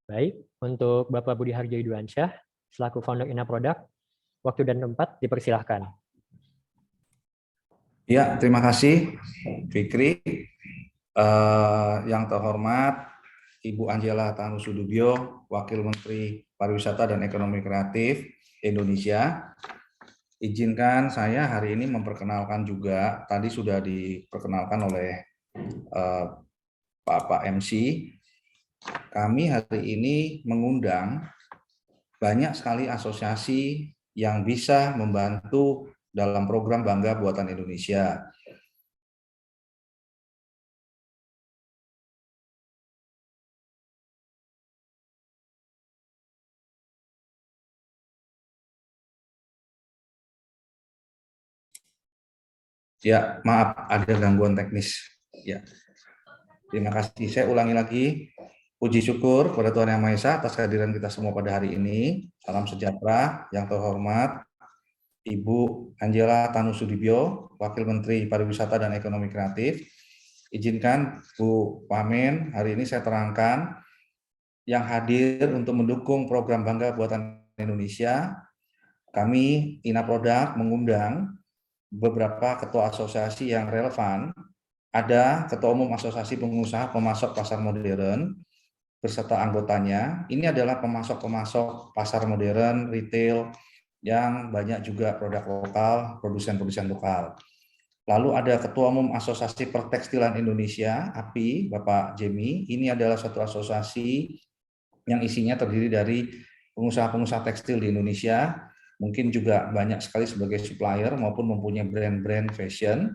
Baik, untuk Bapak Budi Harjo Idwansyah, selaku founder Ina Product, waktu dan tempat dipersilahkan. Ya, terima kasih, Fikri. Yang terhormat, Ibu Angela Tanusudibyo, Wakil Menteri Pariwisata dan Ekonomi Kreatif Indonesia. Izinkan saya hari ini memperkenalkan juga, tadi sudah diperkenalkan oleh Pak MC. Kami hari ini mengundang banyak sekali asosiasi yang bisa membantu dalam program Bangga Buatan Indonesia. Ya, maaf ada gangguan teknis. Ya, terima kasih. Saya ulangi lagi. Puji syukur kepada Tuhan Yang Maha Esa atas kehadiran kita semua pada hari ini. Salam sejahtera. Yang terhormat Ibu Angela Tanusudibyo, Wakil Menteri Pariwisata dan Ekonomi Kreatif. Izinkan Bu Wamen, hari ini saya terangkan yang hadir untuk mendukung program Bangga Buatan Indonesia. Kami Ina Product mengundang beberapa ketua asosiasi yang relevan. Ada Ketua Umum Asosiasi Pengusaha Pemasok Pasar Modern beserta anggotanya. Ini adalah pemasok-pemasok pasar modern, retail, yang banyak juga produk lokal, produsen-produsen lokal. Lalu ada Ketua Umum Asosiasi Pertekstilan Indonesia, API, Bapak Jemi. Ini adalah satu asosiasi yang isinya terdiri dari pengusaha-pengusaha tekstil di Indonesia, mungkin juga banyak sekali sebagai supplier maupun mempunyai brand-brand fashion.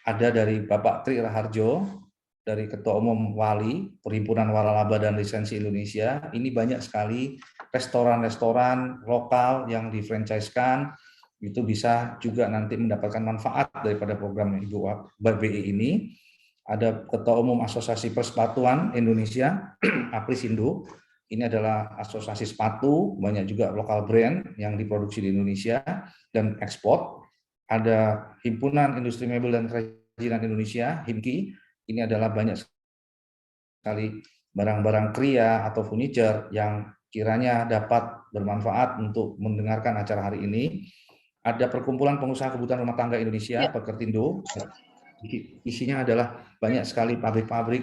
Ada dari Bapak Tri Raharjo, dari Ketua Umum WALI, Perhimpunan Waralaba dan Lisensi Indonesia. Ini banyak sekali restoran-restoran lokal yang difranchise-kan, itu bisa juga nanti mendapatkan manfaat daripada program Ibu BBI ini. Ada Ketua Umum Asosiasi Persepatuan Indonesia, Aprisindo. Ini adalah asosiasi sepatu, banyak juga lokal brand yang diproduksi di Indonesia dan ekspor. Ada Himpunan Industri Mebel dan Kerajinan Indonesia, HIMKI. Ini adalah banyak sekali barang-barang kria atau furniture yang kiranya dapat bermanfaat untuk mendengarkan acara hari ini. Ada Perkumpulan Pengusaha Kebutuhan Rumah Tangga Indonesia, Perkertindo. Isinya adalah banyak sekali pabrik-pabrik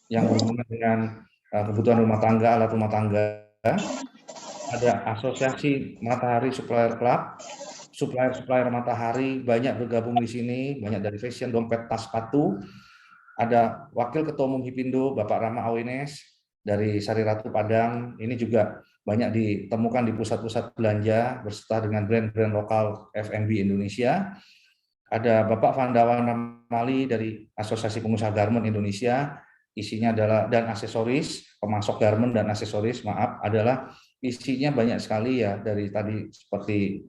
yang berhubungan dengan kebutuhan rumah tangga, alat rumah tangga. Ada Asosiasi Matahari Supplier Club, supplier matahari banyak bergabung di sini, banyak dari fashion, dompet, tas, sepatu. Ada Wakil Ketua Umum Hipindo, Bapak Rama Awines dari Sari Ratu Padang. Ini juga banyak ditemukan di pusat-pusat belanja beserta dengan brand-brand lokal F&B Indonesia. Ada Bapak Vandawan Ramali dari Asosiasi Pengusaha Garment Indonesia. Isinya adalah dan aksesoris, pemasok garment dan aksesoris, maaf, adalah isinya banyak sekali ya, dari tadi seperti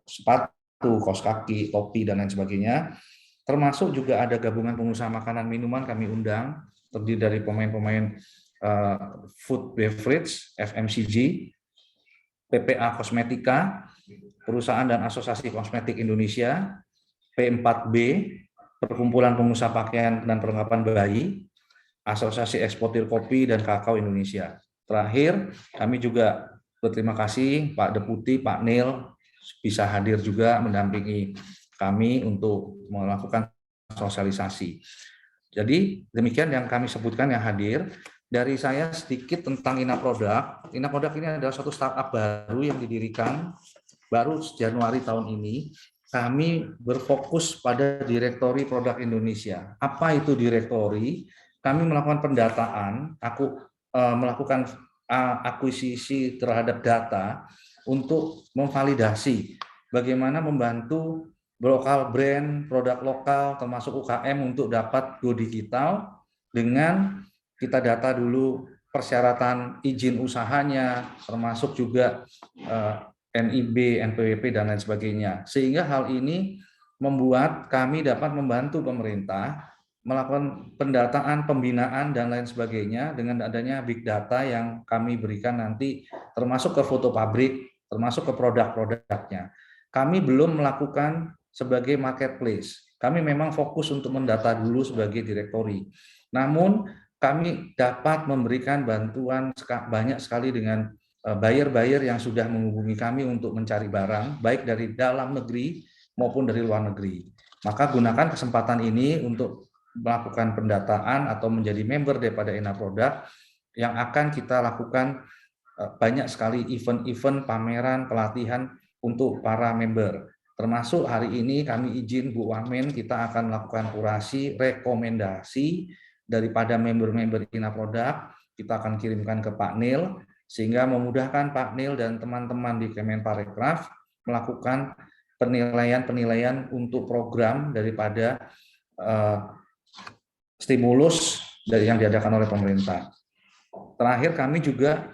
sepatu, kaos kaki, topi dan lain sebagainya. Termasuk juga ada gabungan pengusaha makanan minuman kami undang, terdiri dari pemain-pemain food beverage, FMCG, PPA Kosmetika, Perusahaan dan Asosiasi Kosmetik Indonesia, P4B, Perkumpulan Pengusaha Pakaian dan Perlengkapan Bayi, Asosiasi Eksportir Kopi dan Kakao Indonesia. Terakhir, kami juga berterima kasih Pak Deputi, Pak Nil, bisa hadir juga mendampingi kami untuk melakukan sosialisasi. Jadi demikian yang kami sebutkan yang hadir. Dari saya sedikit tentang Ina Product. Ina Product ini adalah suatu startup baru yang didirikan baru Januari tahun ini. Kami berfokus pada direktori produk Indonesia. Apa itu direktori? Kami melakukan pendataan, melakukan akuisisi terhadap data untuk memvalidasi bagaimana membantu lokal brand, produk lokal, termasuk UKM untuk dapat go digital dengan kita data dulu persyaratan izin usahanya, termasuk juga NIB, NPWP, dan lain sebagainya. Sehingga hal ini membuat kami dapat membantu pemerintah melakukan pendataan, pembinaan, dan lain sebagainya dengan adanya big data yang kami berikan nanti termasuk ke foto pabrik, termasuk ke produk-produknya. Kami belum melakukan sebagai marketplace. Kami memang fokus untuk mendata dulu sebagai direktori. Namun kami dapat memberikan bantuan banyak sekali dengan buyer-buyer yang sudah menghubungi kami untuk mencari barang, baik dari dalam negeri maupun dari luar negeri. Maka gunakan kesempatan ini untuk melakukan pendataan atau menjadi member daripada Ina Product yang akan kita lakukan banyak sekali event-event, pameran, pelatihan untuk para member. Termasuk hari ini kami izin Bu Wamen, kita akan melakukan kurasi rekomendasi daripada member-member Ina Product, kita akan kirimkan ke Pak Nil, sehingga memudahkan Pak Nil dan teman-teman di Kemenparekraf melakukan penilaian-penilaian untuk program daripada stimulus dari yang diadakan oleh pemerintah. Terakhir, kami juga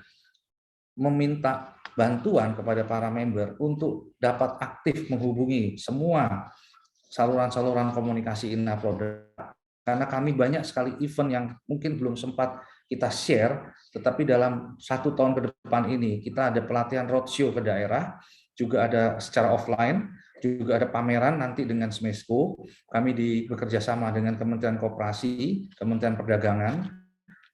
meminta bantuan kepada para member untuk dapat aktif menghubungi semua saluran-saluran komunikasi Ina Product, karena kami banyak sekali event yang mungkin belum sempat kita share, tetapi dalam 1 tahun ke depan ini kita ada pelatihan roadshow ke daerah, juga ada secara offline, juga ada pameran nanti dengan SMESCO. Kami bekerja sama dengan Kementerian Koperasi, Kementerian Perdagangan,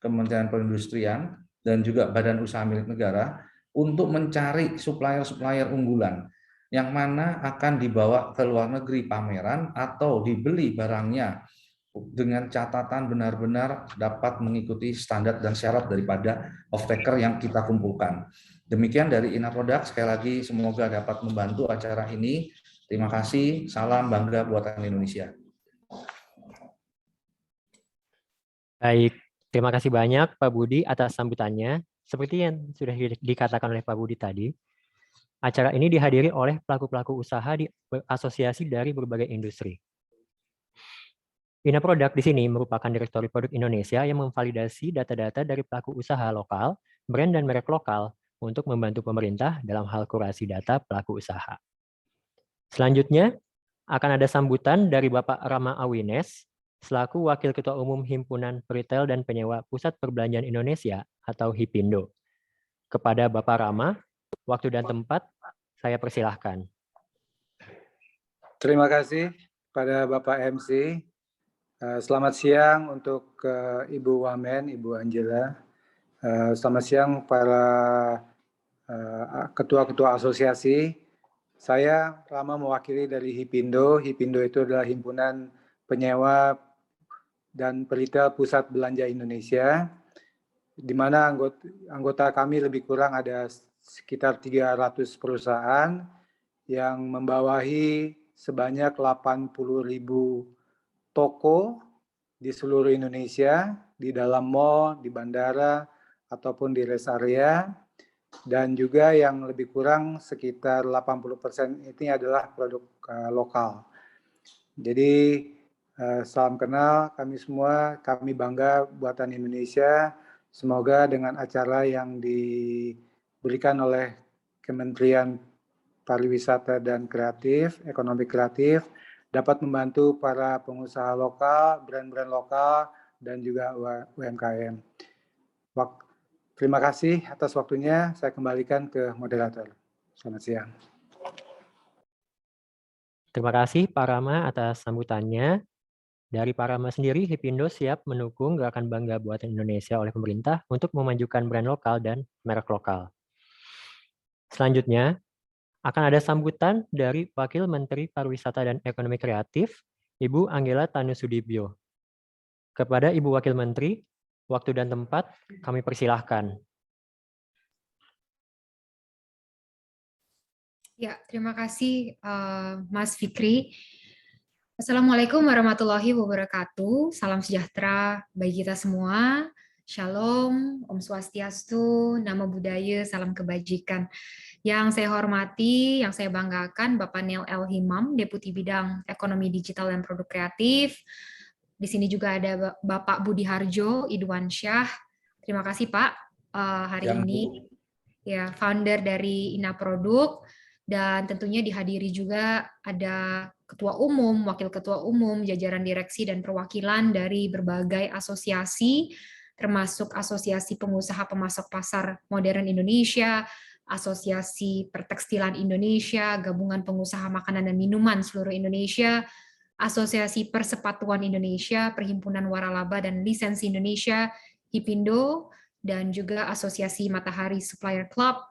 Kementerian Perindustrian, dan juga Badan Usaha Milik Negara untuk mencari supplier-supplier unggulan yang mana akan dibawa ke luar negeri pameran atau dibeli barangnya dengan catatan benar-benar dapat mengikuti standar dan syarat daripada off-taker yang kita kumpulkan. Demikian dari Ina Product, sekali lagi semoga dapat membantu acara ini. Terima kasih, salam bangga buatan Indonesia. Baik, terima kasih banyak Pak Budi atas sambutannya. Seperti yang sudah dikatakan oleh Pak Budi tadi, acara ini dihadiri oleh pelaku-pelaku usaha di asosiasi dari berbagai industri. Ina Product di sini merupakan direktori produk Indonesia yang memvalidasi data-data dari pelaku usaha lokal, brand dan merek lokal untuk membantu pemerintah dalam hal kurasi data pelaku usaha. Selanjutnya, akan ada sambutan dari Bapak Rama Awines, selaku Wakil Ketua Umum Himpunan Peritel dan Penyewa Pusat Perbelanjaan Indonesia atau HIPINDO. Kepada Bapak Rama, waktu dan tempat saya persilahkan. Terima kasih pada Bapak MC. Selamat siang untuk Ibu Wamen, Ibu Angela. Selamat siang para ketua-ketua asosiasi. Saya Rama mewakili dari HIPINDO. HIPINDO itu adalah Himpunan Penyewa dan Peritel Pusat Belanja Indonesia, di mana anggota kami lebih kurang ada sekitar 300 perusahaan yang membawahi sebanyak 80.000 toko di seluruh Indonesia, di dalam mall, di bandara, ataupun di rest area, dan juga yang lebih kurang sekitar 80% ini adalah produk lokal. Jadi salam kenal kami semua, kami bangga buatan Indonesia. Semoga dengan acara yang diberikan oleh Kementerian Pariwisata dan Kreatif, Ekonomi Kreatif, dapat membantu para pengusaha lokal, brand-brand lokal, dan juga UMKM. Terima kasih atas waktunya. Saya kembalikan ke moderator. Selamat siang. Terima kasih Pak Rama atas sambutannya. Dari Pak Rama sendiri, HIPINDO siap mendukung gerakan Bangga Buatan Indonesia oleh pemerintah untuk memajukan brand lokal dan merek lokal. Selanjutnya, akan ada sambutan dari Wakil Menteri Pariwisata dan Ekonomi Kreatif, Ibu Angela Tanusudibyo. Kepada Ibu Wakil Menteri, waktu dan tempat kami persilahkan. Ya, terima kasih Mas Fikri. Assalamualaikum warahmatullahi wabarakatuh. Salam sejahtera bagi kita semua. Shalom, Om Swastiastu, Namo Buddhaya, salam kebajikan. Yang saya hormati, yang saya banggakan, Bapak Neil L. Himam, Deputi Bidang Ekonomi Digital dan Produk Kreatif. Di sini juga ada Bapak Budi Harjo Idwansyah. Terima kasih Pak hari ini. Ya, founder dari Ina Produk. Dan tentunya dihadiri juga ada Ketua Umum, Wakil Ketua Umum, jajaran direksi dan perwakilan dari berbagai asosiasi, termasuk Asosiasi Pengusaha Pemasok Pasar Modern Indonesia, Asosiasi Pertekstilan Indonesia, Gabungan Pengusaha Makanan dan Minuman seluruh Indonesia, Asosiasi Persepatuan Indonesia, Perhimpunan Waralaba dan Lisensi Indonesia, HIPindo, dan juga Asosiasi Matahari Supplier Club,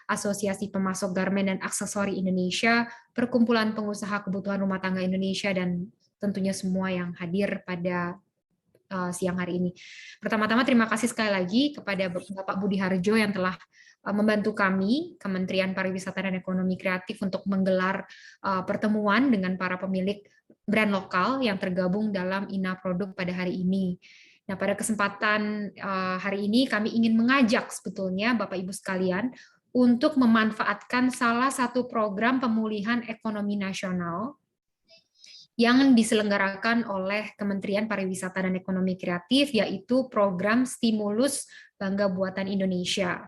Asosiasi Pemasok Garmen dan Aksesori Indonesia, Perkumpulan Pengusaha Kebutuhan Rumah Tangga Indonesia, dan tentunya semua yang hadir pada siang hari ini. Pertama-tama terima kasih sekali lagi kepada Bapak Budi Harjo yang telah membantu kami, Kementerian Pariwisata dan Ekonomi Kreatif, untuk menggelar pertemuan dengan para pemilik brand lokal yang tergabung dalam INA Produk pada hari ini. Nah, pada kesempatan hari ini kami ingin mengajak sebetulnya Bapak Ibu sekalian untuk memanfaatkan salah satu program pemulihan ekonomi nasional yang diselenggarakan oleh Kementerian Pariwisata dan Ekonomi Kreatif, yaitu program Stimulus Bangga Buatan Indonesia.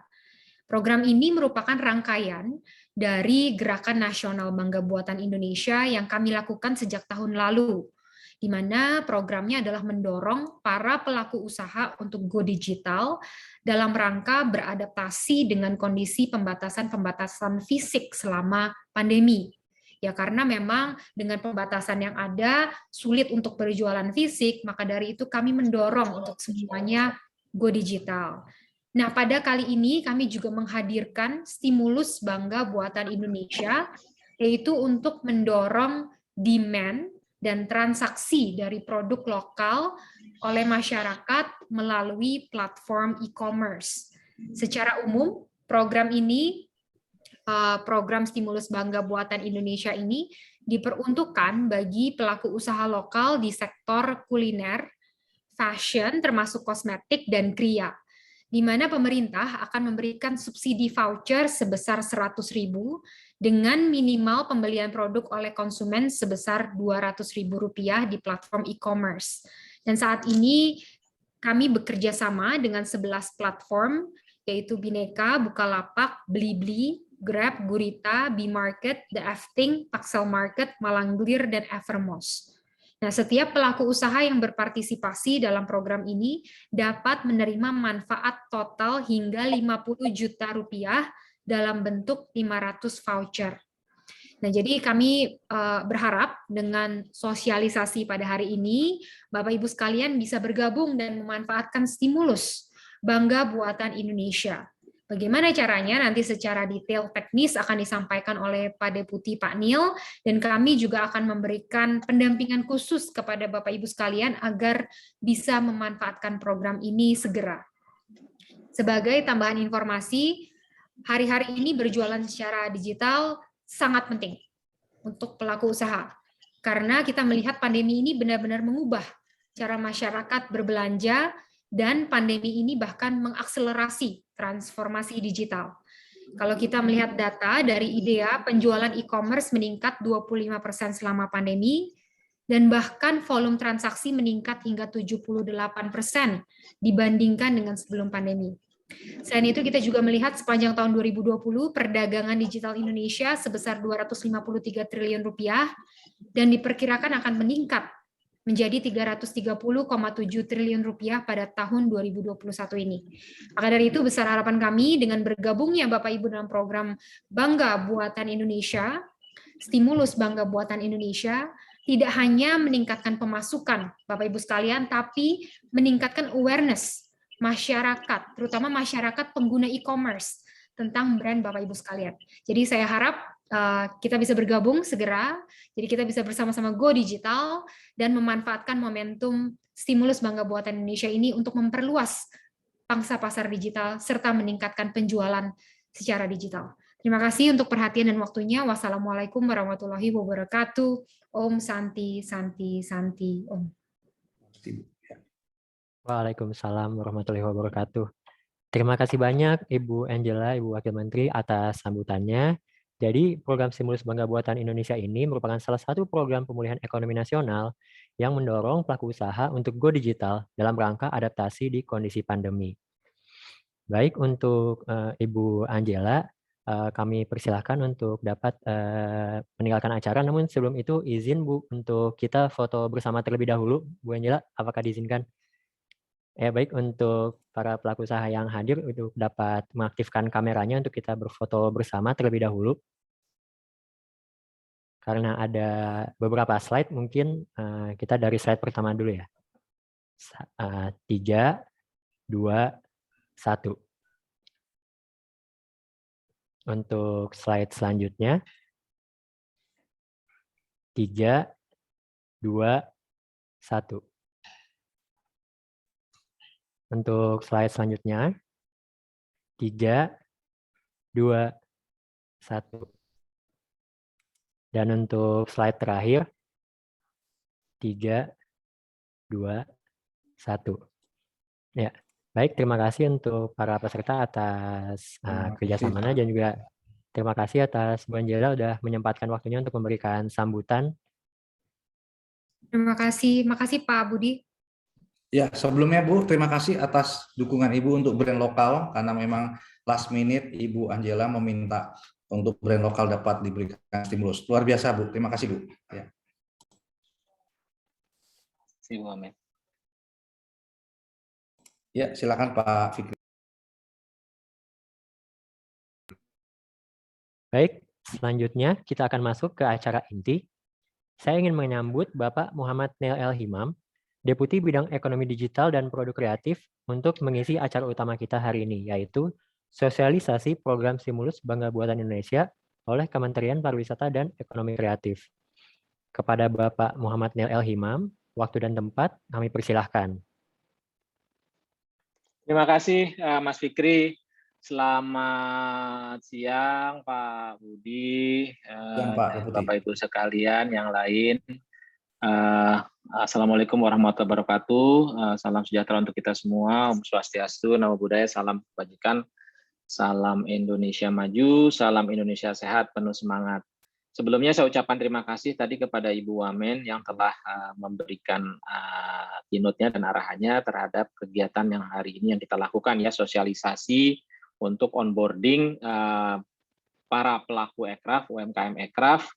Program ini merupakan rangkaian dari Gerakan Nasional Bangga Buatan Indonesia yang kami lakukan sejak tahun lalu, di mana programnya adalah mendorong para pelaku usaha untuk go digital dalam rangka beradaptasi dengan kondisi pembatasan-pembatasan fisik selama pandemi. Ya, karena memang dengan pembatasan yang ada sulit untuk berjualan fisik, maka dari itu kami mendorong untuk semuanya go digital. Nah, pada kali ini kami juga menghadirkan stimulus Bangga Buatan Indonesia, yaitu untuk mendorong demand dan transaksi dari produk lokal oleh masyarakat melalui platform e-commerce. Secara umum, program ini, program Stimulus Bangga Buatan Indonesia ini diperuntukkan bagi pelaku usaha lokal di sektor kuliner, fashion, termasuk kosmetik, dan kria, di mana pemerintah akan memberikan subsidi voucher sebesar 100.000 dengan minimal pembelian produk oleh konsumen sebesar Rp200.000 di platform e-commerce. Dan saat ini kami bekerja sama dengan 11 platform, yaitu Bineka, Bukalapak, Blibli, Grab, Gurita, B-Market, The Efting, Paxel Market, Malanglir, dan Evermos. Nah, setiap pelaku usaha yang berpartisipasi dalam program ini dapat menerima manfaat total hingga Rp50 juta dalam bentuk 500 voucher. Nah, jadi kami berharap dengan sosialisasi pada hari ini, Bapak Ibu sekalian bisa bergabung dan memanfaatkan stimulus Bangga Buatan Indonesia. Bagaimana caranya nanti secara detail teknis akan disampaikan oleh Pak Deputi Pak Nil, dan kami juga akan memberikan pendampingan khusus kepada Bapak Ibu sekalian agar bisa memanfaatkan program ini segera. Sebagai tambahan informasi, hari-hari ini berjualan secara digital sangat penting untuk pelaku usaha, karena kita melihat pandemi ini benar-benar mengubah cara masyarakat berbelanja, dan pandemi ini bahkan mengakselerasi transformasi digital. Kalau kita melihat data dari IDEA, penjualan e-commerce meningkat 25% selama pandemi, dan bahkan volume transaksi meningkat hingga 78% dibandingkan dengan sebelum pandemi. Selain itu, kita juga melihat sepanjang tahun 2020, perdagangan digital Indonesia sebesar Rp253 triliun, dan diperkirakan akan meningkat menjadi Rp330,7 triliun pada tahun 2021 ini. Maka dari itu, besar harapan kami dengan bergabungnya Bapak Ibu dalam program Bangga Buatan Indonesia, Stimulus Bangga Buatan Indonesia, tidak hanya meningkatkan pemasukan Bapak Ibu sekalian, tapi meningkatkan awareness masyarakat, terutama masyarakat pengguna e-commerce tentang brand Bapak Ibu sekalian. Jadi saya harap kita bisa bergabung segera, jadi kita bisa bersama-sama go digital dan memanfaatkan momentum stimulus Bangga Buatan Indonesia ini untuk memperluas pangsa pasar digital serta meningkatkan penjualan secara digital. Terima kasih untuk perhatian dan waktunya. Wassalamualaikum warahmatullahi wabarakatuh. Om Santi, Santi, Santi, Om. Waalaikumsalam warahmatullahi wabarakatuh. Terima kasih banyak Ibu Angela, Ibu Wakil Menteri atas sambutannya. Jadi program Stimulus Bangga Buatan Indonesia ini merupakan salah satu program pemulihan ekonomi nasional yang mendorong pelaku usaha untuk go digital dalam rangka adaptasi di kondisi pandemi. Baik, untuk Ibu Angela, kami persilahkan untuk dapat meninggalkan acara. Namun sebelum itu izin Bu untuk kita foto bersama terlebih dahulu. Bu Angela, apakah diizinkan? Ya, baik, untuk para pelaku usaha yang hadir untuk dapat mengaktifkan kameranya untuk kita berfoto bersama terlebih dahulu. Karena ada beberapa slide, mungkin kita dari slide pertama dulu ya. 3, 2, 1. Untuk slide selanjutnya, 3, 2, 1. Untuk slide selanjutnya, 3, 2, 1. Dan untuk slide terakhir, 3, 2, 1. Ya, baik. Terima kasih untuk para peserta atas kerjasamanya dan juga terima kasih atas Bu Angela sudah menyempatkan waktunya untuk memberikan sambutan. Terima kasih. Makasih Pak Budi. Ya, sebelumnya Bu, terima kasih atas dukungan Ibu untuk brand lokal, karena memang last minute Ibu Angela meminta untuk brand lokal dapat diberikan stimulus. Luar biasa Bu, terima kasih Bu. Ya. Ya, silakan Pak Fikri. Baik, selanjutnya kita akan masuk ke acara inti. Saya ingin menyambut Bapak Muhammad Neil L. Himam, Deputi Bidang Ekonomi Digital dan Produk Kreatif untuk mengisi acara utama kita hari ini, yaitu sosialisasi program stimulus Bangga Buatan Indonesia oleh Kementerian Pariwisata dan Ekonomi Kreatif. Kepada Bapak Muhammad Neil L. Himam, waktu dan tempat kami persilahkan. Terima kasih Mas Fikri. Selamat siang Pak Budi, Siang, Pak Deputi. Bapak Ibu sekalian yang lain. Assalamualaikum warahmatullahi wabarakatuh. Salam sejahtera untuk kita semua. Om Swastiastu, Namo Buddhaya, salam kebajikan, salam Indonesia maju, salam Indonesia sehat, penuh semangat. Sebelumnya saya ucapkan terima kasih tadi kepada Ibu Wamen yang telah memberikan keynote-nya dan arahannya terhadap kegiatan yang hari ini yang kita lakukan, ya, sosialisasi untuk onboarding para pelaku ekraf, UMKM ekraf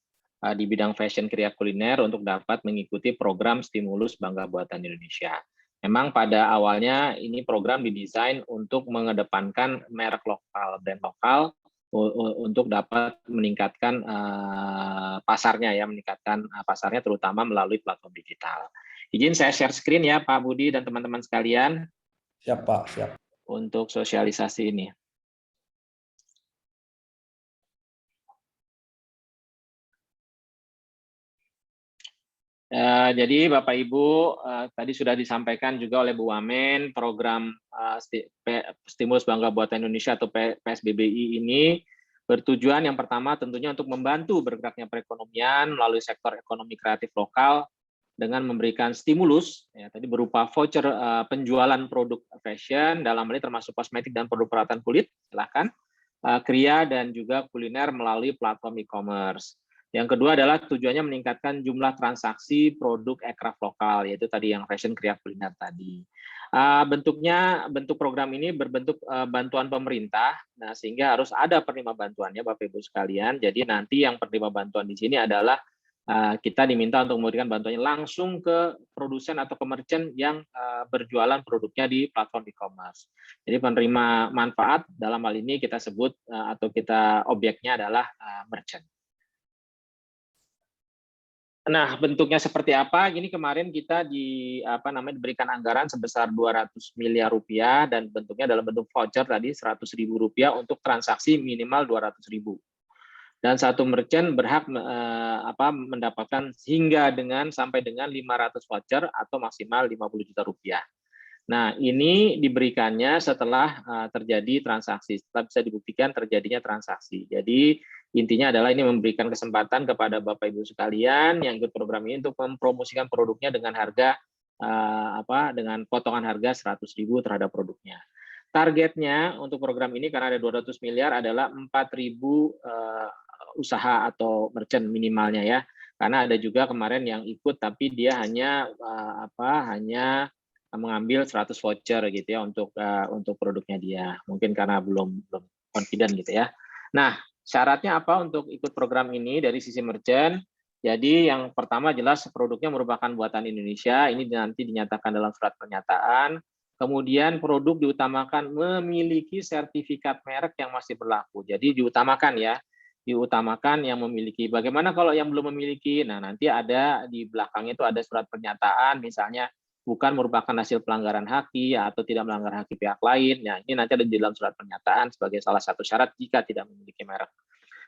di bidang fashion, kriya, kuliner untuk dapat mengikuti program stimulus Bangga Buatan Indonesia. Memang pada awalnya ini program didesain untuk mengedepankan merek lokal, brand lokal, untuk dapat meningkatkan pasarnya, ya, meningkatkan pasarnya terutama melalui platform digital. Izin saya share screen ya Pak Budi dan teman-teman sekalian. Siap Pak, siap. Untuk sosialisasi ini. Jadi Bapak Ibu, tadi sudah disampaikan juga oleh Bu Wamen, program Stimulus Bangga Buatan Indonesia atau PSBBI ini bertujuan yang pertama tentunya untuk membantu bergeraknya perekonomian melalui sektor ekonomi kreatif lokal dengan memberikan stimulus, ya, tadi berupa voucher penjualan produk fashion, dalam hal ini termasuk kosmetik dan produk perawatan kulit, silahkan, kriya dan juga kuliner melalui platform e-commerce. Yang kedua adalah tujuannya meningkatkan jumlah transaksi produk ekraf lokal, yaitu tadi yang fashion, kriya, kuliner tadi. Bentuk program ini berbentuk bantuan pemerintah, nah sehingga harus ada penerima bantuannya Bapak Ibu sekalian. Jadi nanti yang penerima bantuan di sini adalah kita diminta untuk memberikan bantuannya langsung ke produsen atau ke merchant yang berjualan produknya di platform e-commerce. Jadi penerima manfaat dalam hal ini kita sebut atau kita objeknya adalah merchant. Nah, bentuknya seperti apa? Gini, kemarin kita diberikan anggaran sebesar 200 miliar rupiah dan bentuknya dalam bentuk voucher tadi 100.000 rupiah untuk transaksi minimal 200.000. Dan satu merchant berhak mendapatkan sampai dengan 500 voucher atau maksimal 50 juta rupiah. Nah, ini diberikannya setelah terjadi transaksi, setelah bisa dibuktikan terjadinya transaksi. Jadi intinya adalah ini memberikan kesempatan kepada Bapak Ibu sekalian yang ikut program ini untuk mempromosikan produknya dengan harga dengan potongan harga 100.000 terhadap produknya. Targetnya untuk program ini karena ada 200 miliar adalah 4.000 usaha atau merchant minimalnya, ya. Karena ada juga kemarin yang ikut tapi dia hanya mengambil 100 voucher gitu ya untuk produknya dia. Mungkin karena belum confident gitu ya. Nah, syaratnya apa untuk ikut program ini dari sisi merchant? Jadi yang pertama jelas produknya merupakan buatan Indonesia, ini nanti dinyatakan dalam surat pernyataan. Kemudian produk diutamakan memiliki sertifikat merek yang masih berlaku. Jadi diutamakan ya, diutamakan yang memiliki. Bagaimana kalau yang belum memiliki? Nah, nanti ada di belakangnya itu ada surat pernyataan, misalnya bukan merupakan hasil pelanggaran haki atau tidak melanggar haki pihak lain. Nah, ini nanti ada di dalam surat pernyataan sebagai salah satu syarat jika tidak memiliki merek.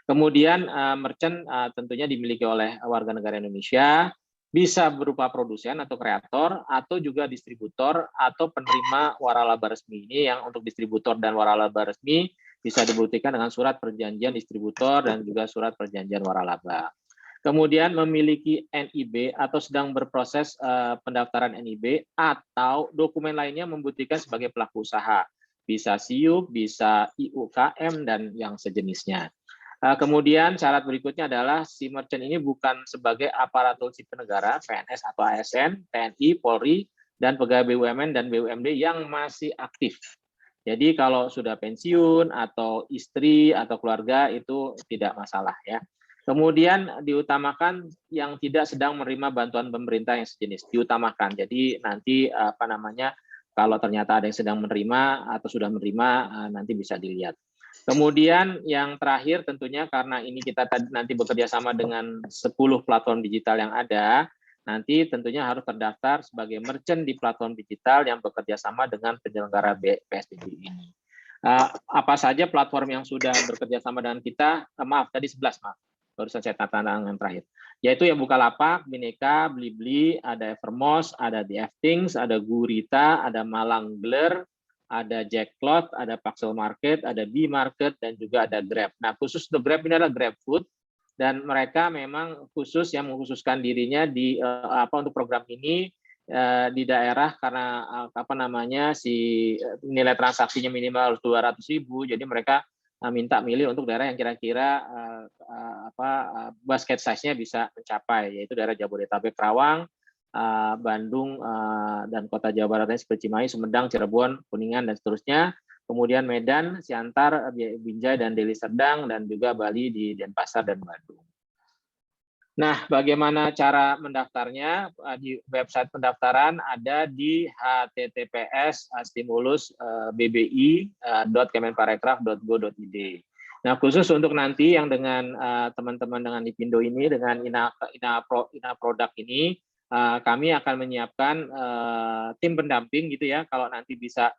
Kemudian merchant tentunya dimiliki oleh warga negara Indonesia, bisa berupa produsen atau kreator, atau juga distributor atau penerima waralaba resmi. Ini yang untuk distributor dan waralaba resmi bisa dibuktikan dengan surat perjanjian distributor dan juga surat perjanjian waralaba. Kemudian memiliki NIB atau sedang berproses pendaftaran NIB atau dokumen lainnya membuktikan sebagai pelaku usaha. Bisa SIUP, bisa IUKM, dan yang sejenisnya. Kemudian syarat berikutnya adalah si merchant ini bukan sebagai aparatur sipil negara, PNS atau ASN, TNI, Polri, dan pegawai BUMN dan BUMD yang masih aktif. Jadi kalau sudah pensiun atau istri atau keluarga itu tidak masalah ya. Kemudian diutamakan yang tidak sedang menerima bantuan pemerintah yang sejenis, diutamakan. Jadi nanti kalau ternyata ada yang sedang menerima atau sudah menerima nanti bisa dilihat. Kemudian yang terakhir tentunya karena ini kita nanti bekerja sama dengan 10 platform digital yang ada, nanti tentunya harus terdaftar sebagai merchant di platform digital yang bekerja sama dengan penyelenggara PSBB ini. Apa saja platform yang sudah bekerja sama dengan kita? Maaf, tadi 11, maaf. Barusan saya tantangan yang terakhir. Yaitu yang Bukalapak, Bineka, Blibli, ada Evermost, ada DFthings, ada Gurita, ada Malangler, ada Jackcloth, ada Paxel Market, ada B-Market, dan juga ada Grab. Nah, khusus untuk Grab ini adalah GrabFood, dan mereka memang khusus yang mengkhususkan dirinya di untuk program ini di daerah karena nilai transaksinya minimal 200.000, jadi mereka minta milih untuk daerah yang kira-kira basket size-nya bisa mencapai, yaitu daerah Jabodetabek, Karawang, Bandung, dan kota Jawa Barat seperti Cimahi, Sumedang, Cirebon, Kuningan, dan seterusnya. Kemudian Medan, Siantar, Binjai, dan Deli Serdang, dan juga Bali di Denpasar dan Bandung. Nah, bagaimana cara mendaftarnya? Di website pendaftaran ada di https://bbi.kemenparekraf.go.id. Nah, khusus untuk nanti yang dengan teman-teman dengan Ipindo ini, dengan Ina Produk ini, kami akan menyiapkan tim pendamping gitu ya, kalau nanti bisa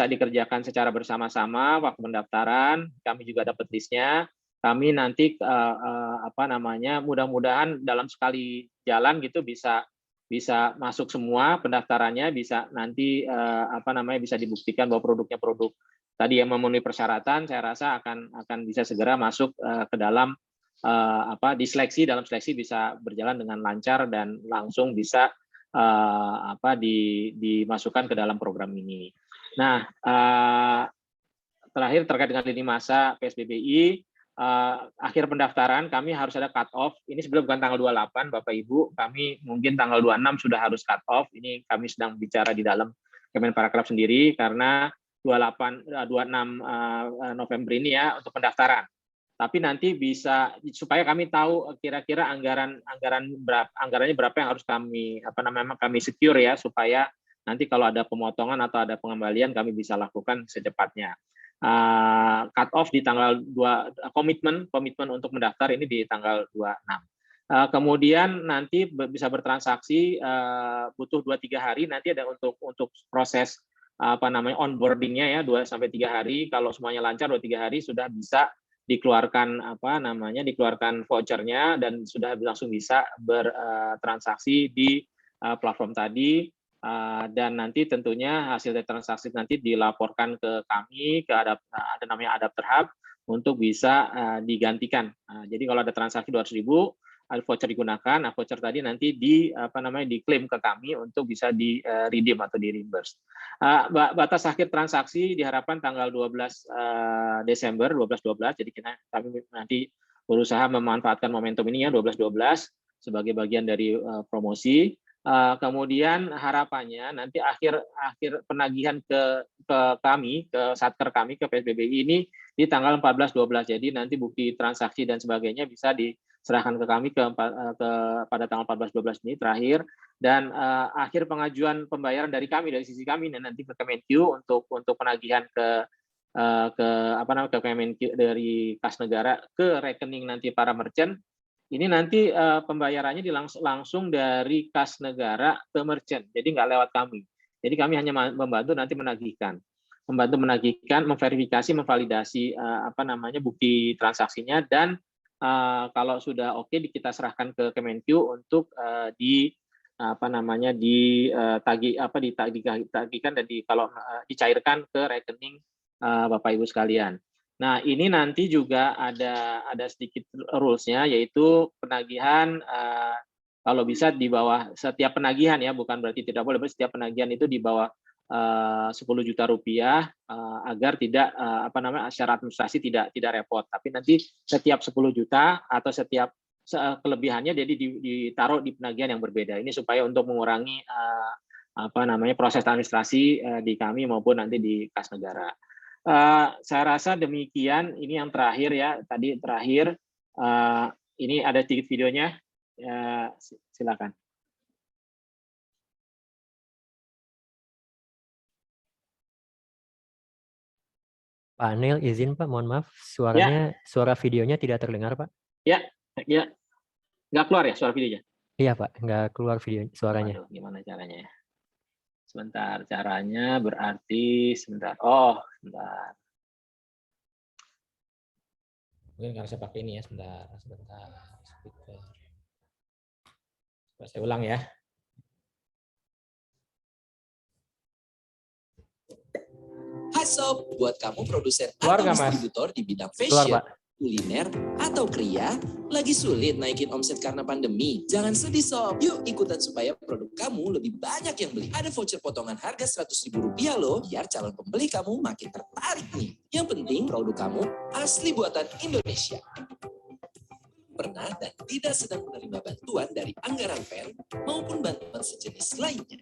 dikerjakan secara bersama-sama waktu pendaftaran. Kami juga dapat listnya. Kami nanti mudah-mudahan dalam sekali jalan gitu bisa masuk semua pendaftarannya, bisa nanti bisa dibuktikan bahwa produknya produk tadi yang memenuhi persyaratan. Saya rasa akan bisa segera masuk ke dalam diseleksi, dalam seleksi bisa berjalan dengan lancar dan langsung bisa dimasukkan ke dalam program ini. Nah, terakhir terkait dengan lini masa PSBBI, akhir pendaftaran kami harus ada cut off. Ini sebelum bukan tanggal 28, Bapak Ibu, kami mungkin tanggal 26 sudah harus cut off. Ini kami sedang bicara di dalam Kemenparekraf sendiri karena 26 November ini ya untuk pendaftaran. Tapi nanti bisa supaya kami tahu kira-kira anggarannya berapa yang harus kami secure ya, supaya nanti kalau ada pemotongan atau ada pengembalian kami bisa lakukan secepatnya. Cut off di tanggal 2, komitmen untuk mendaftar ini di tanggal 26. Kemudian nanti bisa bertransaksi butuh 2-3 hari, nanti ada untuk proses onboardingnya ya 2-3 hari. Kalau semuanya lancar 2-3 hari sudah bisa dikeluarkan dikeluarkan vouchernya dan sudah langsung bisa bertransaksi di platform tadi. Dan nanti tentunya hasil dari transaksi nanti dilaporkan ke kami, ada namanya Adapter Hub untuk bisa digantikan. Jadi kalau ada transaksi 200.000, ada voucher digunakan, nah voucher tadi nanti diklaim ke kami untuk bisa di redeem atau di reimburse. Batas akhir transaksi diharapkan tanggal 12 Desember 12/12. Jadi kami nanti berusaha memanfaatkan momentum ini ya 12/12 sebagai bagian dari promosi. Kemudian harapannya nanti akhir penagihan ke kami, ke satker kami, ke PSBBI ini di tanggal 14/12. Jadi nanti bukti transaksi dan sebagainya bisa diserahkan ke kami pada tanggal 14/12 ini terakhir. Dan akhir pengajuan pembayaran dari sisi kami dan nanti ke Kemenq untuk penagihan ke Kemenq dari kas negara ke rekening nanti para merchant Ini nanti pembayarannya langsung dari kas negara ke merchant, jadi nggak lewat kami. Jadi kami hanya membantu nanti menagihkan, memverifikasi, memvalidasi bukti transaksinya, dan kalau sudah oke kita serahkan ke Kemenq untuk ditagihkan dan dicairkan ke rekening Bapak Ibu sekalian. Nah, ini nanti juga ada sedikit rules-nya, yaitu penagihan kalau bisa di bawah setiap penagihan, ya, bukan berarti tidak boleh, setiap penagihan itu di bawah 10 juta rupiah agar tidak secara administrasi tidak repot. Tapi nanti setiap 10 juta atau setiap kelebihannya jadi ditaruh di penagihan yang berbeda. Ini supaya untuk mengurangi proses administrasi di kami maupun nanti di kas negara. Saya rasa demikian. Ini yang terakhir, ya. Tadi terakhir. Ini ada sedikit videonya. Silakan. Pak Anil, izin Pak, mohon maaf, suaranya, ya. Suara videonya tidak terdengar, Pak. Ya, nggak keluar ya suara videonya? Iya Pak, nggak keluar video suaranya. Waduh, gimana caranya ya? Sebentar, caranya berarti sebentar. Oh, sebentar. Mungkin karena saya pakai ini ya, sebentar. Speaker. Saya ulang ya. Hai Sob, buat kamu produsen atau distributor di bidang fashion, kuliner, atau kria, lagi sulit naikin omset karena pandemi. Jangan sedih Sob, yuk ikutan supaya produk kamu lebih banyak yang beli. Ada voucher potongan harga Rp100.000 loh, biar calon pembeli kamu makin tertarik nih. Yang penting produk kamu asli buatan Indonesia. Pernah dan tidak sedang menerima bantuan dari anggaran PEN maupun bantuan sejenis lainnya.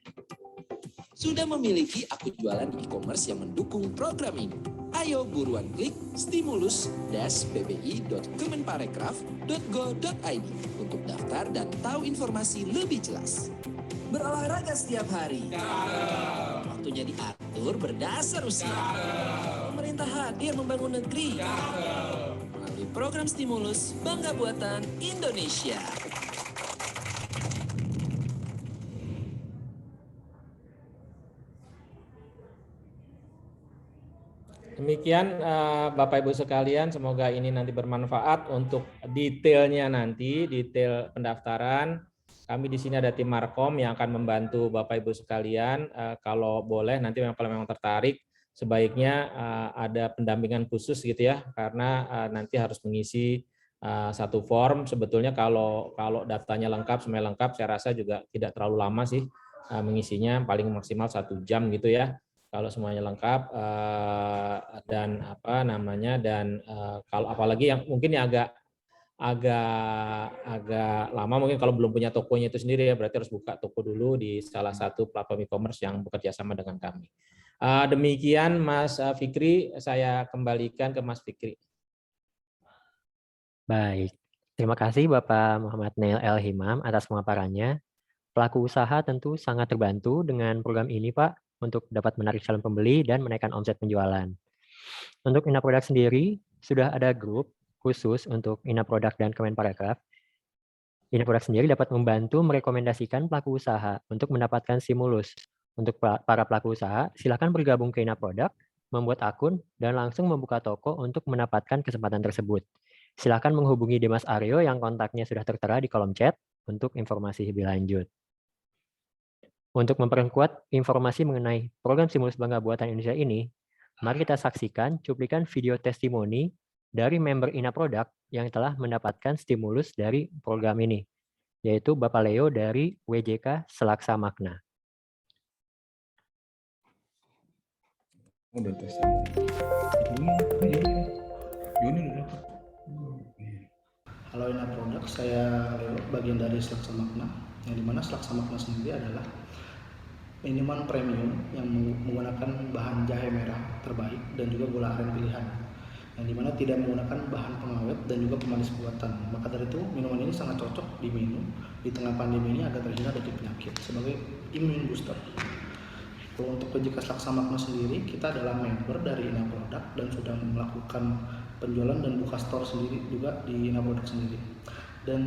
Sudah memiliki akun jualan e-commerce yang mendukung program ini. Ayo buruan klik stimulus-pbi.kemenparekraf.go.id untuk daftar dan tahu informasi lebih jelas. Berolahraga setiap hari. Waktunya diatur berdasar usia. Pemerintah hadir membangun negeri. Melalui program stimulus, bangga buatan Indonesia. Demikian Bapak Ibu sekalian, semoga ini nanti bermanfaat untuk detailnya nanti, detail pendaftaran. Kami di sini ada tim Markom yang akan membantu Bapak Ibu sekalian. Kalau boleh nanti kalau memang tertarik, sebaiknya ada pendampingan khusus gitu ya, karena nanti harus mengisi satu form. Sebetulnya kalau datanya lengkap, semuanya lengkap, saya rasa juga tidak terlalu lama sih mengisinya, paling maksimal 1 jam gitu ya. Kalau semuanya lengkap dan kalau apalagi yang mungkin agak lama, mungkin kalau belum punya tokonya itu sendiri ya, berarti harus buka toko dulu di salah satu platform e-commerce yang bekerja sama dengan kami. Demikian Mas Fikri, saya kembalikan ke Mas Fikri. Baik, terima kasih Bapak Muhammad Neil El Himam atas pemaparannya. Pelaku usaha tentu sangat terbantu dengan program ini Pak, untuk dapat menarik calon pembeli dan menaikkan omset penjualan. Untuk Inaproduct sendiri, sudah ada grup khusus untuk Inaproduct dan Kemenparekraf. Inaproduct sendiri dapat membantu merekomendasikan pelaku usaha untuk mendapatkan stimulus. Untuk para pelaku usaha, silakan bergabung ke Inaproduct, membuat akun, dan langsung membuka toko untuk mendapatkan kesempatan tersebut. Silakan menghubungi Dimas Aryo yang kontaknya sudah tertera di kolom chat untuk informasi lebih lanjut. Untuk memperkuat informasi mengenai program Stimulus Bangga Buatan Indonesia ini, mari kita saksikan cuplikan video testimoni dari member Inaproduct yang telah mendapatkan stimulus dari program ini, yaitu Bapak Leo dari WJK Selaksa Makna. Udah tes. Halo Inaproduct, saya Leo, bagian dari Selaksa Makna, yang dimana Selaksa Makna sendiri adalah minuman premium yang menggunakan bahan jahe merah terbaik dan juga gula aren pilihan, yang dimana tidak menggunakan bahan pengawet dan juga pemanis buatan. Maka dari itu minuman ini sangat cocok diminum di tengah pandemi ini agar terhindar dari penyakit sebagai immune booster. Untuk WJK Selaksa Makna sendiri, kita adalah member dari Inaproduct dan sudah melakukan penjualan dan buka store sendiri juga di Inaproduct sendiri. Dan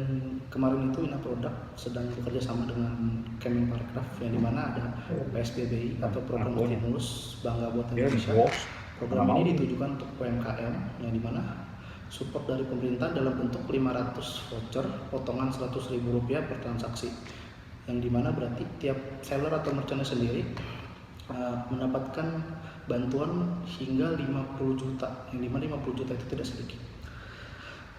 kemarin itu Inaproduct sedang bekerja sama dengan Kemenparekraf, yang dimana ada PSBBI atau Program Stimulus Bangga Buatan Indonesia. Program ini ditujukan untuk UMKM, yang dimana support dari pemerintah dalam bentuk 500 voucher potongan Rp100.000 per transaksi, yang dimana berarti tiap seller atau merchant sendiri mendapatkan bantuan hingga 50 juta, yang dimana 50 juta itu tidak sedikit.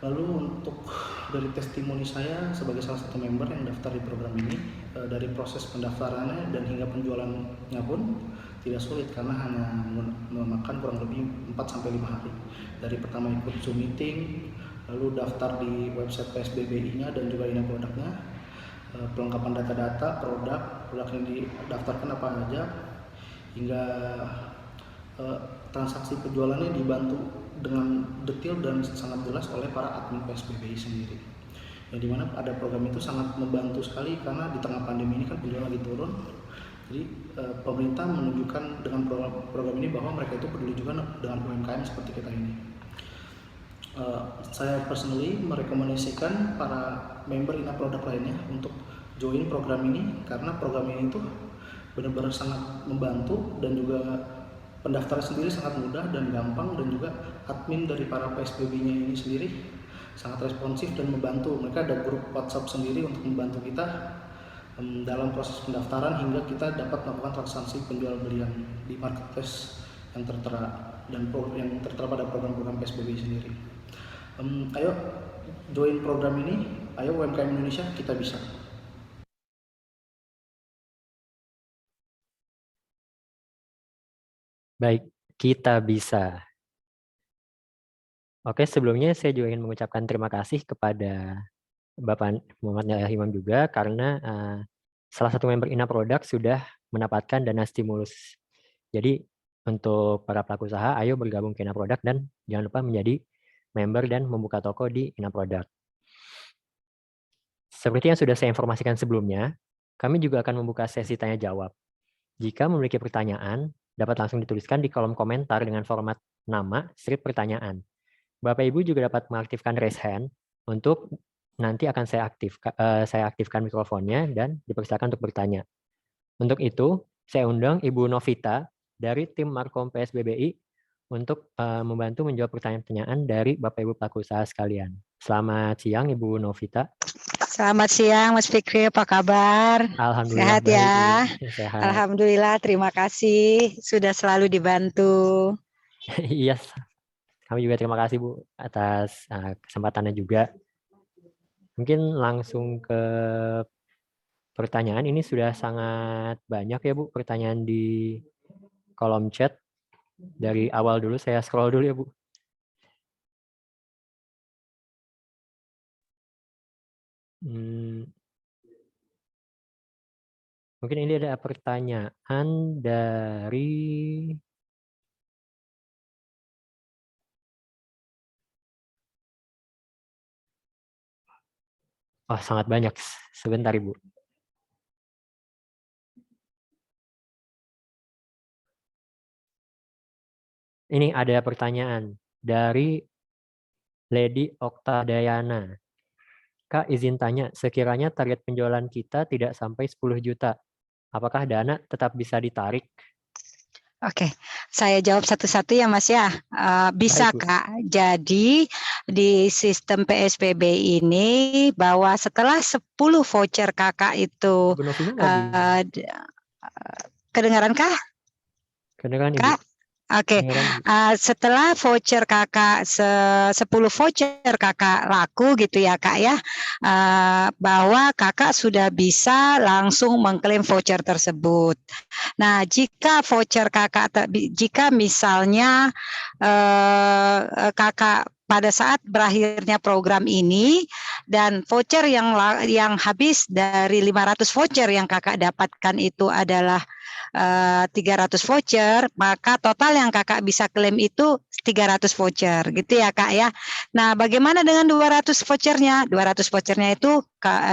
Lalu untuk dari testimoni saya sebagai salah satu member yang daftar di program ini, dari proses pendaftarannya dan hingga penjualannya pun tidak sulit, karena hanya memakan kurang lebih 4-5 hari. Dari pertama ikut Zoom meeting, lalu daftar di website PSBBI-nya dan juga Inaproduct-nya, pelengkapan data-data, produk yang didaftarkan apa aja, hingga transaksi penjualannya dibantu dengan detail dan sangat jelas oleh para admin PSBBI sendiri. Yang dimana ada program itu sangat membantu sekali, karena di tengah pandemi ini kan penjualan lagi turun. Jadi pemerintah menunjukkan dengan program ini bahwa mereka itu peduli juga dengan UMKM seperti kita ini. Saya personally merekomendasikan para member Inaproduct lainnya untuk join program ini, karena program ini itu benar-benar sangat membantu, dan juga pendaftaran sendiri sangat mudah dan gampang, dan juga admin dari para PSBB-nya ini sendiri sangat responsif dan membantu. Mereka ada grup WhatsApp sendiri untuk membantu kita dalam proses pendaftaran hingga kita dapat melakukan transaksi penjual belian di marketplace yang tertera yang tertera pada program-program PSBB sendiri. Ayo join program ini, ayo UMKM Indonesia, kita bisa. Baik, kita bisa. Oke, sebelumnya saya juga ingin mengucapkan terima kasih kepada Bapak Muhammad Yahya Imam juga, karena salah satu member Inaproduct sudah mendapatkan dana stimulus. Jadi untuk para pelaku usaha, ayo bergabung ke Inaproduct dan jangan lupa menjadi member dan membuka toko di Inaproduct. Seperti yang sudah saya informasikan sebelumnya, kami juga akan membuka sesi tanya jawab. Jika memiliki pertanyaan, dapat langsung dituliskan di kolom komentar dengan format nama, strip pertanyaan. Bapak Ibu juga dapat mengaktifkan raise hand untuk nanti akan saya aktifkan mikrofonnya dan dipersilakan untuk bertanya. Untuk itu, saya undang Ibu Novita dari tim Markom PSBBI untuk membantu menjawab pertanyaan-pertanyaan dari Bapak Ibu pelaku usaha sekalian. Selamat siang Ibu Novita. Selamat siang Mas Fikri, apa kabar? Alhamdulillah sehat ya. Sehat. Alhamdulillah, terima kasih sudah selalu dibantu. Iya, kami juga terima kasih Bu atas kesempatannya juga. Mungkin langsung ke pertanyaan. Ini sudah sangat banyak ya Bu pertanyaan di kolom chat. Dari awal dulu saya scroll dulu ya Bu. Mungkin ini ada pertanyaan dari sangat banyak. Sebentar Ibu. Ini ada pertanyaan dari Lady Oktadayana. Kak, izin tanya, sekiranya target penjualan kita tidak sampai 10 juta, apakah dana tetap bisa ditarik? Oke, saya jawab satu-satu ya Mas ya. Bisa Baik, Bu. Kak, jadi di sistem PSBB ini bahwa setelah 10 voucher kakak itu, kedengaran kah? Kedengaran Ibu. Kak? Oke, setelah voucher kakak 10 voucher kakak laku gitu ya Kak ya, bahwa kakak sudah bisa langsung mengklaim voucher tersebut. Nah, jika voucher kakak, jika misalnya kakak pada saat berakhirnya program ini dan voucher yang habis dari 500 voucher yang kakak dapatkan itu adalah 300 voucher, maka total yang kakak bisa klaim itu 300 voucher gitu ya Kak ya. Nah, bagaimana dengan 200 vouchernya? 200 vouchernya itu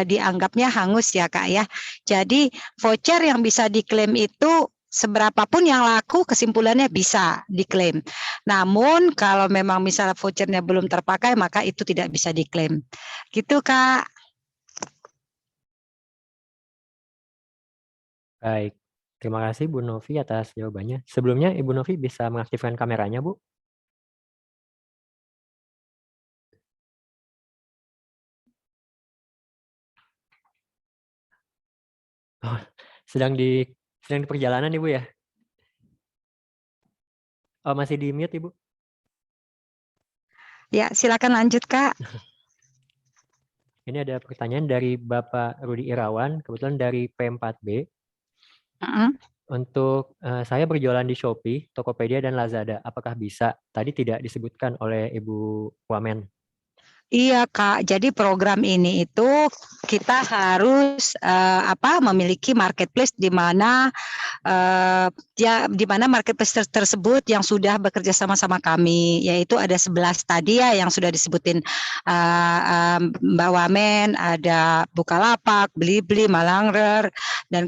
dianggapnya hangus ya Kak ya. Jadi voucher yang bisa diklaim itu seberapapun yang laku kesimpulannya bisa diklaim. Namun kalau memang misalnya vouchernya belum terpakai maka itu tidak bisa diklaim. Gitu Kak. Baik, terima kasih Bu Novi atas jawabannya. Sebelumnya Ibu Novi bisa mengaktifkan kameranya, Bu. Oh, sedang di perjalanan Ibu ya? Oh, masih di mute Ibu? Ya, silakan lanjut Kak. Ini ada pertanyaan dari Bapak Rudi Irawan, kebetulan dari P4B. Untuk saya berjualan di Shopee, Tokopedia, dan Lazada. Apakah bisa? Tadi tidak disebutkan oleh Ibu Wamen. Iya Kak, jadi program ini itu kita harus memiliki marketplace di mana marketplace tersebut yang sudah bekerja sama-sama kami, yaitu ada 11 tadi ya yang sudah disebutin Mbak Wamen, ada Bukalapak, Blibli, Malangrer, dan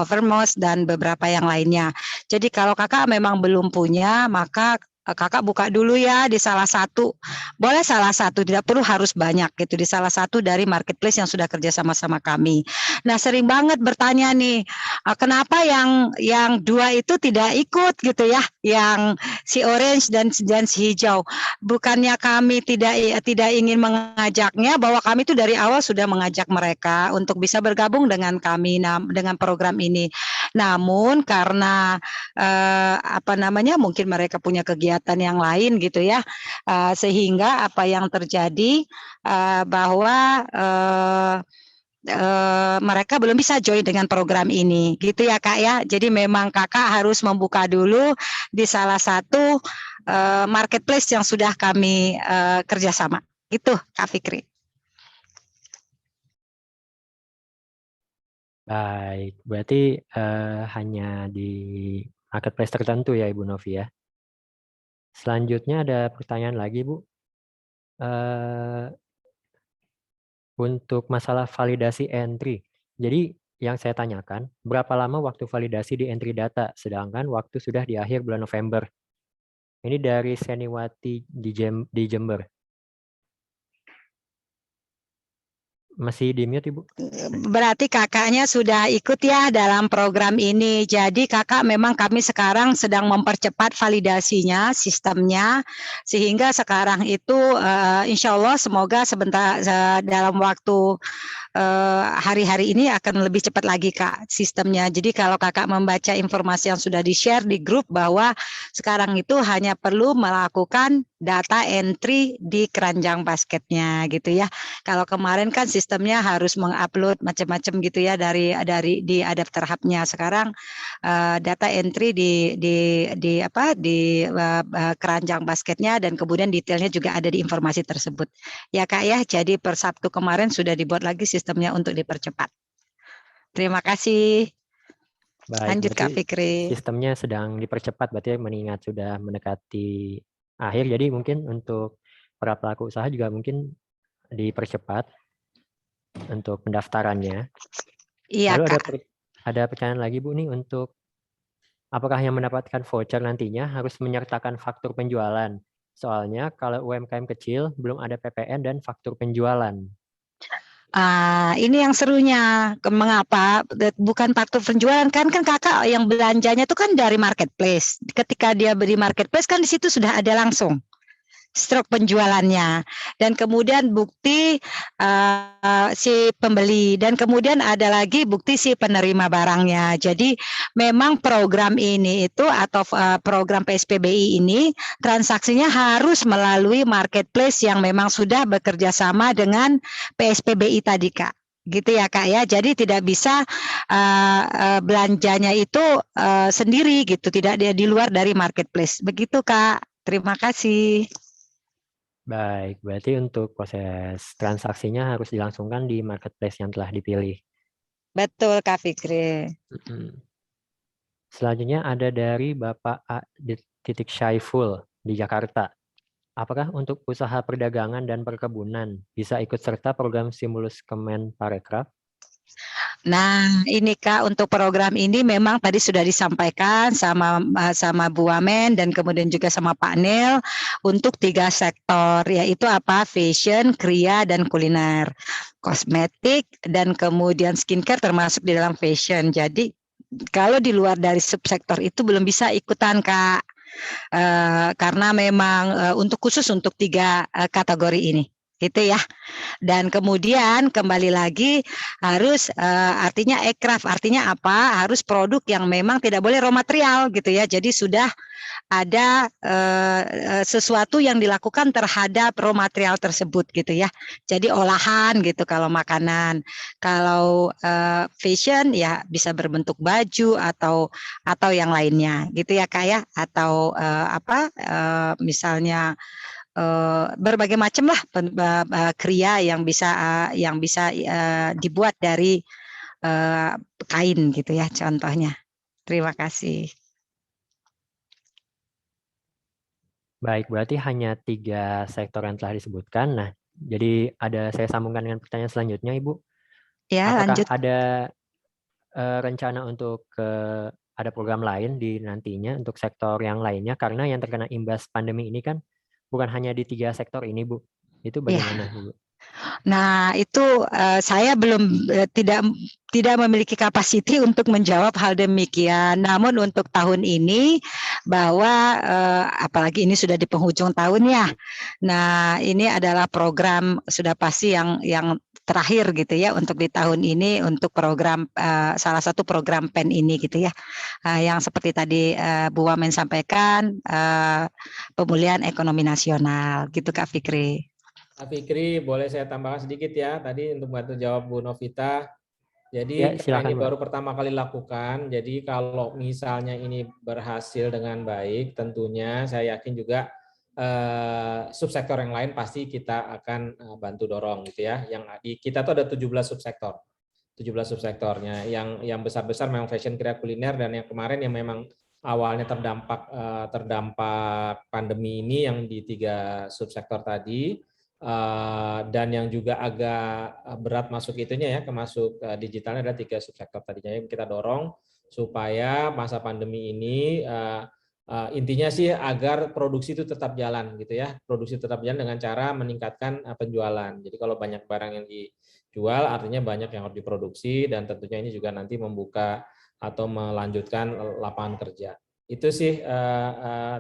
Overmost, dan beberapa yang lainnya. Jadi kalau kakak memang belum punya, maka kakak buka dulu ya di salah satu, boleh salah satu, tidak perlu harus banyak gitu, di salah satu dari marketplace yang sudah kerja sama-sama kami. Nah sering banget bertanya nih, kenapa yang dua itu tidak ikut gitu ya, yang si orange dan si hijau. Bukannya kami tidak ingin mengajaknya, bahwa kami itu dari awal sudah mengajak mereka untuk bisa bergabung dengan kami dengan program ini. Namun karena mungkin mereka punya kegiatan yang lain gitu ya, sehingga apa yang terjadi bahwa mereka belum bisa join dengan program ini gitu ya Kak ya. Jadi memang kakak harus membuka dulu di salah satu marketplace yang sudah kami kerjasama gitu Kak Fikri. Baik, berarti hanya di marketplace tertentu ya Ibu Novi ya. Selanjutnya ada pertanyaan lagi Bu. Untuk masalah validasi entry. Jadi yang saya tanyakan, berapa lama waktu validasi di entry data, sedangkan waktu sudah di akhir bulan November. Ini dari Seniwati di Jember. Masih di mute Ibu? Berarti kakaknya sudah ikut ya dalam program ini. Jadi kakak memang kami sekarang sedang mempercepat validasinya, sistemnya, sehingga sekarang itu insya Allah semoga sebentar dalam waktu hari-hari ini akan lebih cepat lagi Kak sistemnya. Jadi kalau kakak membaca informasi yang sudah di-share di grup bahwa sekarang itu hanya perlu melakukan data entry di keranjang basketnya gitu ya. Kalau kemarin kan sistemnya harus mengupload macam-macam gitu ya dari di adapter hub-nya. Sekarang data entry di keranjang basketnya, dan kemudian detailnya juga ada di informasi tersebut. Ya Kak ya, jadi per Sabtu kemarin sudah dibuat lagi sistemnya untuk dipercepat. Terima kasih. Baik, lanjut Kak Fikri. Sistemnya sedang dipercepat, berarti mengingat sudah mendekati akhir, jadi mungkin untuk para pelaku usaha juga mungkin dipercepat untuk pendaftarannya. Iya, lalu Kak. ada pertanyaan lagi Bu nih, untuk apakah yang mendapatkan voucher nantinya harus menyertakan faktur penjualan? Soalnya kalau UMKM kecil belum ada PPN dan faktur penjualan. Ini yang serunya. Mengapa bukan faktur penjualan, kan kakak yang belanjanya itu kan dari marketplace. Ketika dia beli marketplace kan di situ sudah ada langsung stroke penjualannya, dan kemudian bukti si pembeli, dan kemudian ada lagi bukti si penerima barangnya. Jadi memang program ini itu atau program PSPBI ini transaksinya harus melalui marketplace yang memang sudah bekerja sama dengan PSPBI tadi Kak. Gitu ya Kak ya. Jadi tidak bisa belanjanya itu sendiri gitu, tidak di luar dari marketplace. Begitu Kak. Terima kasih. Baik, berarti untuk proses transaksinya harus dilangsungkan di marketplace yang telah dipilih. Betul Kak Fikri. Selanjutnya ada dari Bapak A. Syaiful di Jakarta. Apakah untuk usaha perdagangan dan perkebunan bisa ikut serta program stimulus Kemenparekraf? Nah, ini Kak, untuk program ini memang tadi sudah disampaikan sama Bu Wamen dan kemudian juga sama Pak Nel untuk 3 sektor, yaitu apa? Fashion, kriya, dan kuliner. Kosmetik dan kemudian skincare termasuk di dalam fashion. Jadi kalau di luar dari subsektor itu belum bisa ikutan Kak. Karena memang khusus untuk 3 kategori ini. Gitu ya. Dan kemudian kembali lagi harus artinya ekraf, artinya apa? Harus produk yang memang tidak boleh raw material gitu ya. Jadi sudah ada sesuatu yang dilakukan terhadap raw material tersebut gitu ya. Jadi olahan gitu kalau makanan. Kalau fashion ya bisa berbentuk baju atau yang lainnya gitu ya Kak ya. Atau misalnya berbagai macam lah kriya yang bisa dibuat dari kain gitu ya contohnya. Terima kasih. Baik, berarti hanya 3 sektor yang telah disebutkan. Nah, jadi saya sambungkan dengan pertanyaan selanjutnya, Ibu. Ya, Apakah lanjut. ada rencana untuk ada program lain di nantinya untuk sektor yang lainnya? Karena yang terkena imbas pandemi ini kan bukan hanya di 3 sektor ini, Bu. Itu bagaimana, Bu? Nah, itu saya belum tidak memiliki kapasiti untuk menjawab hal demikian. Namun untuk tahun ini bahwa apalagi ini sudah di penghujung tahun ya. Nah, ini adalah program sudah pasti yang terakhir gitu ya untuk di tahun ini untuk program salah satu program PEN ini gitu ya. Yang seperti tadi Bu Wamen sampaikan pemulihan ekonomi nasional gitu Kak Fikri. Pak Fikri, boleh saya tambahkan sedikit ya tadi untuk membantu jawab Bu Novita. Jadi Ya, karena ini silakan, baru pertama kali lakukan, jadi kalau misalnya ini berhasil dengan baik, tentunya saya yakin juga subsektor yang lain pasti kita akan bantu dorong gitu ya. Yang kita tuh ada 17 subsektor. 17 subsektornya. Yang besar-besar memang fashion, kriya, kuliner, dan yang kemarin yang memang awalnya terdampak pandemi ini yang di 3 subsektor tadi. Dan yang juga agak berat masuk itunya ya, masuk digitalnya adalah 3 subsektor tadinya yang kita dorong supaya masa pandemi ini intinya sih agar produksi itu tetap jalan gitu ya, produksi tetap jalan dengan cara meningkatkan penjualan. Jadi kalau banyak barang yang dijual artinya banyak yang harus diproduksi dan tentunya ini juga nanti membuka atau melanjutkan lapangan kerja. Itu sih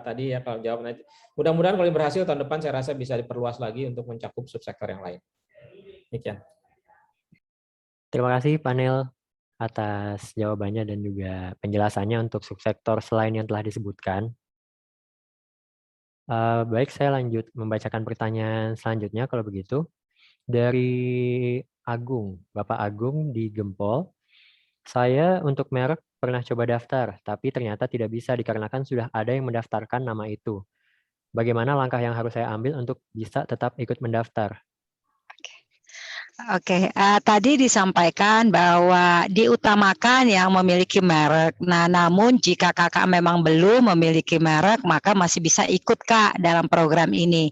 tadi ya kalau jawab nanti. Mudah-mudahan kalau berhasil tahun depan saya rasa bisa diperluas lagi untuk mencakup subsektor yang lain. Demikian. Terima kasih panel atas jawabannya dan juga penjelasannya untuk subsektor selain yang telah disebutkan. Baik, saya lanjut membacakan pertanyaan selanjutnya kalau begitu. Dari Agung, Bapak Agung di Gempol. Saya untuk merek pernah coba daftar, tapi ternyata tidak bisa dikarenakan sudah ada yang mendaftarkan nama itu. Bagaimana langkah yang harus saya ambil untuk bisa tetap ikut mendaftar? Oke, tadi disampaikan bahwa diutamakan yang memiliki merek. Nah, namun jika kakak memang belum memiliki merek, maka masih bisa ikut Kak dalam program ini.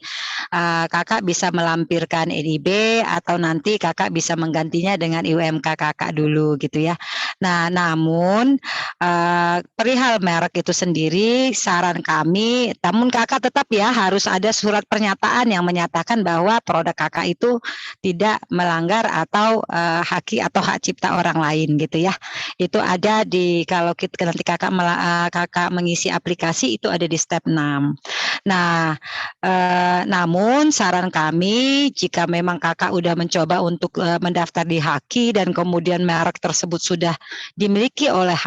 Kakak bisa melampirkan NIB atau nanti kakak bisa menggantinya dengan IUMK kakak dulu gitu ya. Nah, namun perihal merek itu sendiri, saran kami, namun kakak tetap ya harus ada surat pernyataan yang menyatakan bahwa produk kakak itu tidak melanggar atau hak cipta orang lain gitu ya. Itu ada di kalau nanti kakak mengisi aplikasi itu ada di step 6. Nah, namun saran kami jika memang kakak udah mencoba untuk mendaftar di Haki dan kemudian merek tersebut sudah dimiliki oleh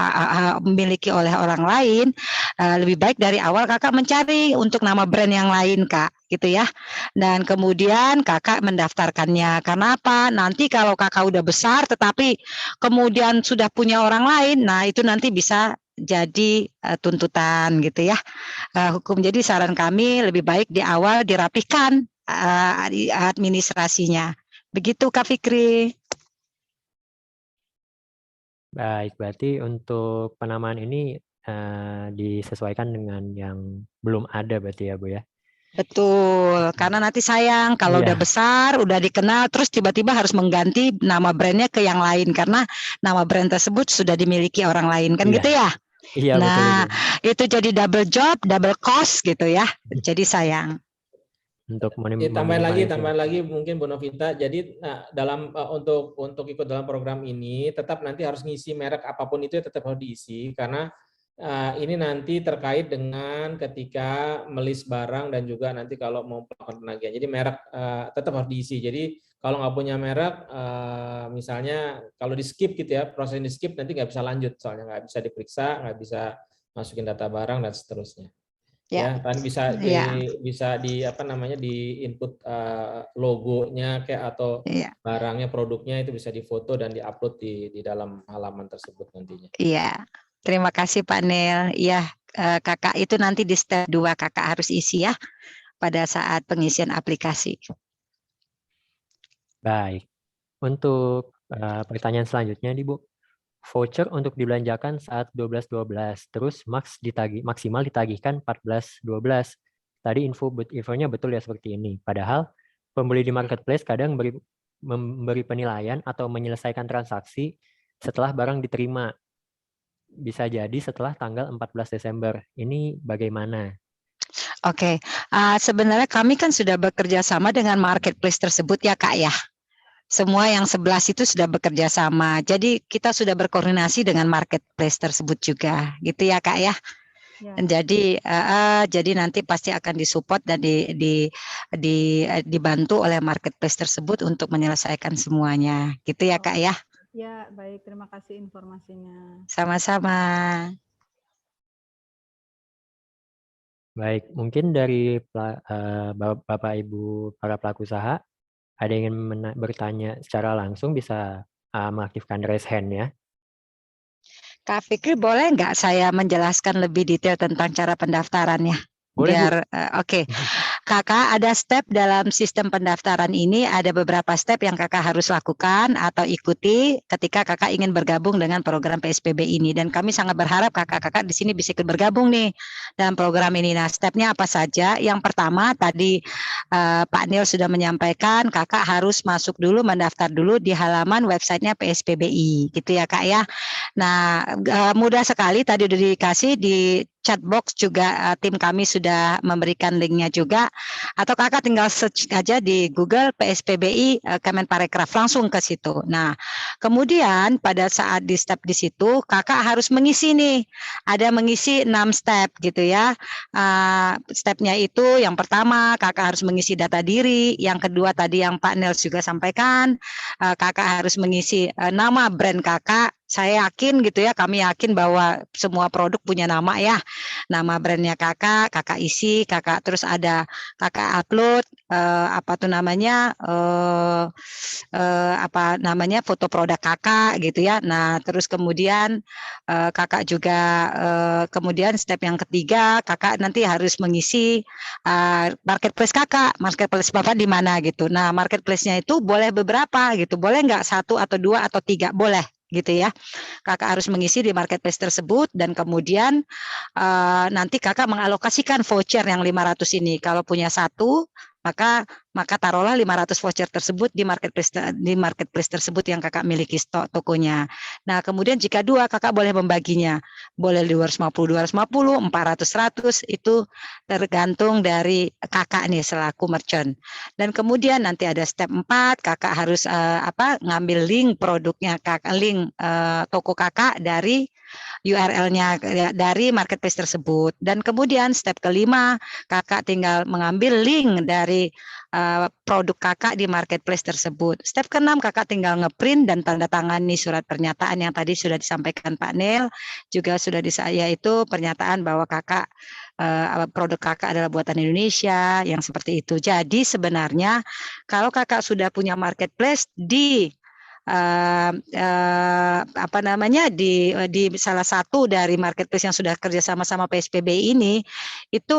orang lain, lebih baik dari awal kakak mencari untuk nama brand yang lain Kak gitu ya. Dan kemudian kakak mendaftarkannya. Karena apa? Nanti kalau kakak udah besar tetapi kemudian sudah punya orang lain, nah itu nanti bisa jadi tuntutan gitu ya. Hukum. Jadi saran kami lebih baik di awal dirapikan administrasinya. Begitu Kak Fikri. Baik, berarti untuk penamaan ini disesuaikan dengan yang belum ada berarti ya Bu ya. Betul, karena nanti sayang kalau udah besar, udah dikenal, terus tiba-tiba harus mengganti nama brandnya ke yang lain karena nama brand tersebut sudah dimiliki orang lain, kan gitu ya? Iya, Nah, betul. itu jadi double job, double cost gitu ya. Jadi sayang. Untuk tambahan lagi mungkin Bu Novita. Jadi dalam untuk ikut dalam program ini tetap nanti harus ngisi merek apapun itu tetap harus diisi karena ini nanti terkait dengan ketika melis barang dan juga nanti kalau mau melakukan penagihan. Jadi merek tetap harus diisi. Jadi kalau nggak punya merek, misalnya kalau di skip gitu ya, proses di skip nanti nggak bisa lanjut soalnya nggak bisa diperiksa, nggak bisa masukin data barang dan seterusnya. Ya, kan bisa di apa namanya di input logonya kayak atau barangnya produknya itu bisa difoto dan diupload di dalam halaman tersebut nantinya. Iya. Terima kasih Pak Nel. Iya, Kakak itu nanti di step 2 Kakak harus isi ya pada saat pengisian aplikasi. Baik. Untuk pertanyaan selanjutnya nih Bu. Voucher untuk dibelanjakan saat 12.12, terus maksimal ditagihkan 14.12. Tadi infonya betul ya seperti ini. Padahal pembeli di marketplace kadang memberi penilaian atau menyelesaikan transaksi setelah barang diterima. Bisa jadi setelah tanggal 14 Desember. Ini bagaimana? Oke, sebenarnya kami kan sudah bekerja sama dengan marketplace tersebut ya Kak ya. Semua yang 11 itu sudah bekerja sama. Jadi kita sudah berkoordinasi dengan marketplace tersebut juga, gitu ya Kak ya. Jadi nanti pasti akan disupport dan dibantu oleh marketplace tersebut untuk menyelesaikan semuanya, gitu ya Kak ya. Ya, baik. Terima kasih informasinya. Sama-sama. Baik, mungkin dari Bapak Ibu para pelaku usaha, ada yang ingin bertanya secara langsung bisa mengaktifkan raise hand ya. Kak Fikri, boleh nggak saya menjelaskan lebih detail tentang cara pendaftarannya? Boleh, biar oke. Kakak, ada step dalam sistem pendaftaran ini, ada beberapa step yang kakak harus lakukan atau ikuti ketika kakak ingin bergabung dengan program PSBB ini. Dan kami sangat berharap kakak-kakak di sini bisa ikut bergabung nih dalam program ini. Nah, stepnya apa saja? Yang pertama tadi Pak Nil sudah menyampaikan, kakak harus masuk dulu, mendaftar dulu di halaman websitenya PSBBI, gitu ya Kak ya. Nah, mudah sekali, tadi udah dikasih di chat box juga, tim kami sudah memberikan linknya juga, atau kakak tinggal search aja di Google PSBBI Kemenparekraf, langsung ke situ. Nah, kemudian pada saat di step di situ kakak harus mengisi nih, ada mengisi 6 step gitu ya. Stepnya itu yang pertama kakak harus mengisi data diri, yang kedua tadi yang Pak Nels juga sampaikan, kakak harus mengisi nama brand kakak. Saya yakin gitu ya, kami yakin bahwa semua produk punya nama ya. Nama brandnya kakak isi, kakak terus ada kakak upload foto produk kakak gitu ya. Nah, terus kemudian kakak juga kemudian step yang ketiga, kakak nanti harus mengisi marketplace kakak, marketplace Bapak di mana gitu. Nah, marketplace-nya itu boleh beberapa gitu, boleh nggak 1 atau 2 atau 3, boleh gitu ya. Kakak harus mengisi di marketplace tersebut dan kemudian nanti kakak mengalokasikan voucher yang 500 ini. Kalau punya 1, maka taruhlah 500 voucher tersebut di marketplace tersebut yang kakak miliki stok tokonya. Nah, kemudian jika 2 kakak boleh membaginya. Boleh 250, 400, 100 itu tergantung dari kakak nih selaku merchant. Dan kemudian nanti ada step 4, kakak harus ngambil link produknya kakak, link toko kakak dari URL-nya dari marketplace tersebut. Dan kemudian step kelima, kakak tinggal mengambil link dari produk kakak di marketplace tersebut. Step ke-6, kakak tinggal ngeprint dan tanda tangani surat pernyataan yang tadi sudah disampaikan Pak Nel, juga sudah yaitu pernyataan bahwa kakak produk kakak adalah buatan Indonesia, yang seperti itu. Jadi sebenarnya kalau kakak sudah punya marketplace di di salah satu dari marketplace yang sudah kerja sama PSBBI ini, itu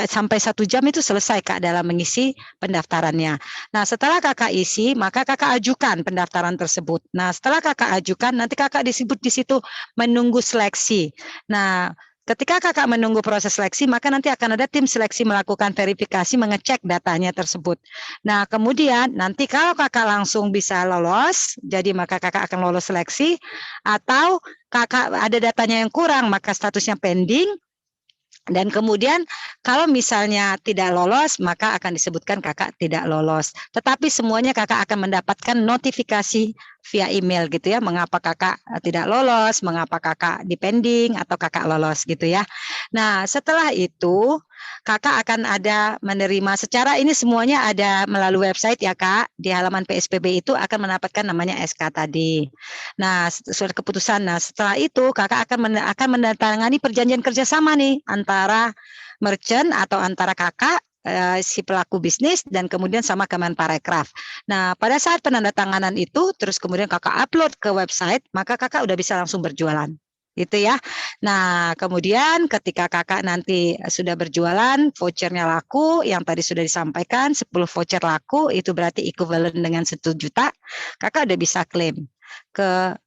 sampai 1 jam itu selesai Kak dalam mengisi pendaftarannya. Nah, setelah kakak isi, maka kakak ajukan pendaftaran tersebut. Nah, setelah kakak ajukan, nanti kakak disebut di situ menunggu seleksi. Nah, ketika kakak menunggu proses seleksi, maka nanti akan ada tim seleksi melakukan verifikasi, mengecek datanya tersebut. Nah, kemudian nanti kalau kakak langsung bisa lolos, jadi maka kakak akan lolos seleksi, atau kakak ada datanya yang kurang, maka statusnya pending. Dan kemudian kalau misalnya tidak lolos, maka akan disebutkan kakak tidak lolos. Tetapi semuanya kakak akan mendapatkan notifikasi via email gitu ya, mengapa kakak tidak lolos, mengapa kakak dipending atau kakak lolos gitu ya. Nah, setelah itu kakak akan ada menerima secara ini semuanya ada melalui website ya Kak, di halaman PSBB itu akan mendapatkan namanya SK tadi. Nah, surat keputusan. Nah, setelah itu kakak akan menandatangani perjanjian kerjasama nih antara merchant atau antara kakak si pelaku bisnis dan kemudian sama Kemenparekraf. Nah, pada saat penandatanganan itu terus kemudian kakak upload ke website, maka kakak udah bisa langsung berjualan. Gitu ya. Nah, kemudian ketika kakak nanti sudah berjualan, vouchernya laku, yang tadi sudah disampaikan 10 voucher laku, itu berarti equivalent dengan 1 juta, kakak udah bisa klaim ke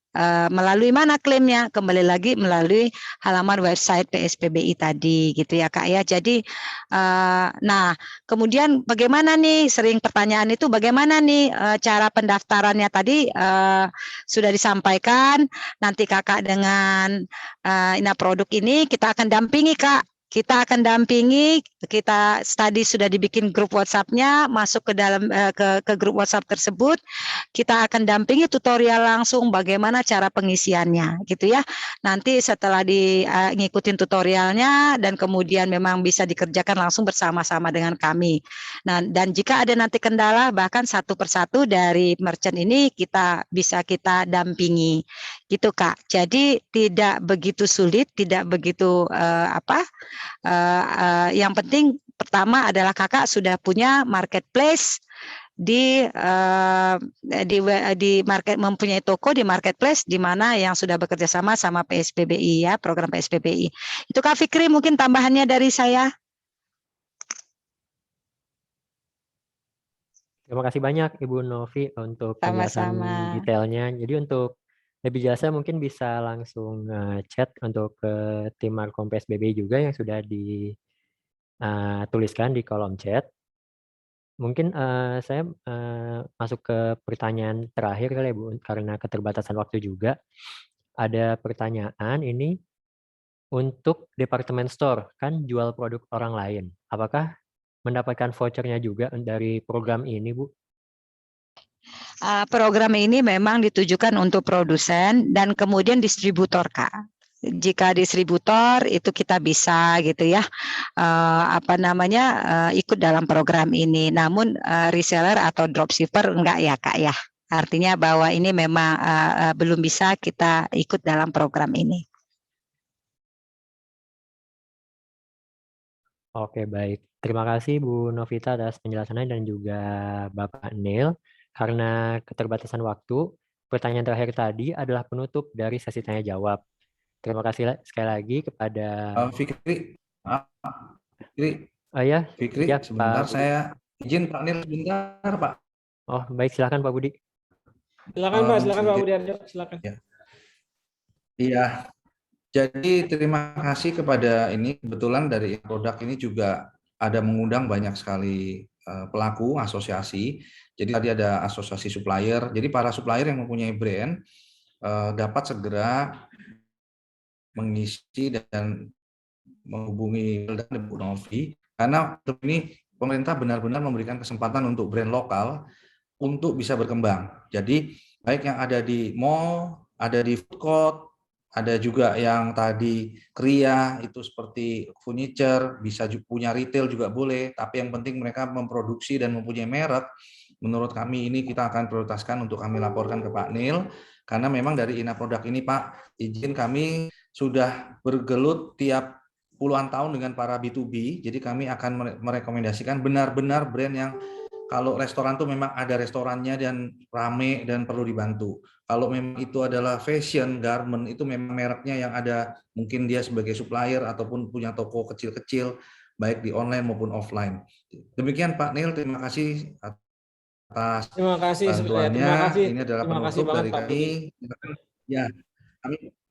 melalui mana klaimnya? Kembali lagi melalui halaman website PSBBI tadi gitu ya Kak ya. Jadi nah kemudian bagaimana nih, sering pertanyaan itu bagaimana nih cara pendaftarannya tadi sudah disampaikan. Nanti kakak dengan Ina Produk ini kita akan dampingi Kak. Kita akan dampingi, kita tadi sudah dibikin grup WhatsApp-nya, masuk ke dalam ke grup WhatsApp tersebut, kita akan dampingi tutorial langsung bagaimana cara pengisiannya, gitu ya. Nanti setelah ngikutin tutorialnya dan kemudian memang bisa dikerjakan langsung bersama-sama dengan kami. Nah, dan jika ada nanti kendala, bahkan satu persatu dari merchant ini bisa kita dampingi, gitu Kak. Jadi tidak begitu sulit, tidak begitu yang penting pertama adalah kakak sudah punya marketplace di mempunyai toko di marketplace di mana yang sudah bekerja sama PSBBI ya, program PSBBI. Itu Kak Fikri mungkin tambahannya dari saya. Terima kasih banyak Ibu Novi untuk penjelasan detailnya. Jadi untuk lebih jelasnya mungkin bisa langsung chat untuk ke tim Markom PSBB juga yang sudah dituliskan di kolom chat. Mungkin saya masuk ke pertanyaan terakhir kali ya Bu, karena keterbatasan waktu juga. Ada pertanyaan ini untuk departemen store, kan jual produk orang lain. Apakah mendapatkan vouchernya juga dari program ini Bu? Program ini memang ditujukan untuk produsen dan kemudian distributor Kak. Jika distributor itu kita bisa gitu ya ikut dalam program ini. Namun reseller atau dropshipper enggak ya Kak ya. Artinya bahwa ini memang belum bisa kita ikut dalam program ini. Oke, baik. Terima kasih Bu Novita atas penjelasannya dan juga Bapak Neil. Karena keterbatasan waktu, pertanyaan terakhir tadi adalah penutup dari sesi tanya jawab. Terima kasih sekali lagi kepada Fikri. Fikri, ya, sebentar Pak saya izin Pak Neil sebentar Pak. Oh, baik, silakan Pak Budi. Silakan Pak, silakan Pak Budi Arjo, silakan. Ya. Iya. Jadi terima kasih kepada ini, kebetulan dari produk ini juga ada mengundang banyak sekali pelaku asosiasi. Jadi tadi ada asosiasi supplier. Jadi para supplier yang mempunyai brand dapat segera mengisi dan menghubungi Bu Novi, karena ini pemerintah benar-benar memberikan kesempatan untuk brand lokal untuk bisa berkembang. Jadi baik yang ada di mall, ada di food court, ada juga yang tadi kria itu seperti furniture, bisa punya retail juga boleh, tapi yang penting mereka memproduksi dan mempunyai merek. Menurut kami ini kita akan prioritaskan untuk kami laporkan ke Pak Neil, karena memang dari Ina Produk ini Pak, izin kami sudah bergelut tiap puluhan tahun dengan para B2B, jadi kami akan merekomendasikan benar-benar brand yang kalau restoran tuh memang ada restorannya dan rame dan perlu dibantu. Kalau memang itu adalah fashion, garment, itu memang mereknya yang ada, mungkin dia sebagai supplier ataupun punya toko kecil-kecil, baik di online maupun offline. Demikian Pak Neil, terima kasih atas bantuannya. Terima kasih. Ini adalah penutup dari kami. Ya,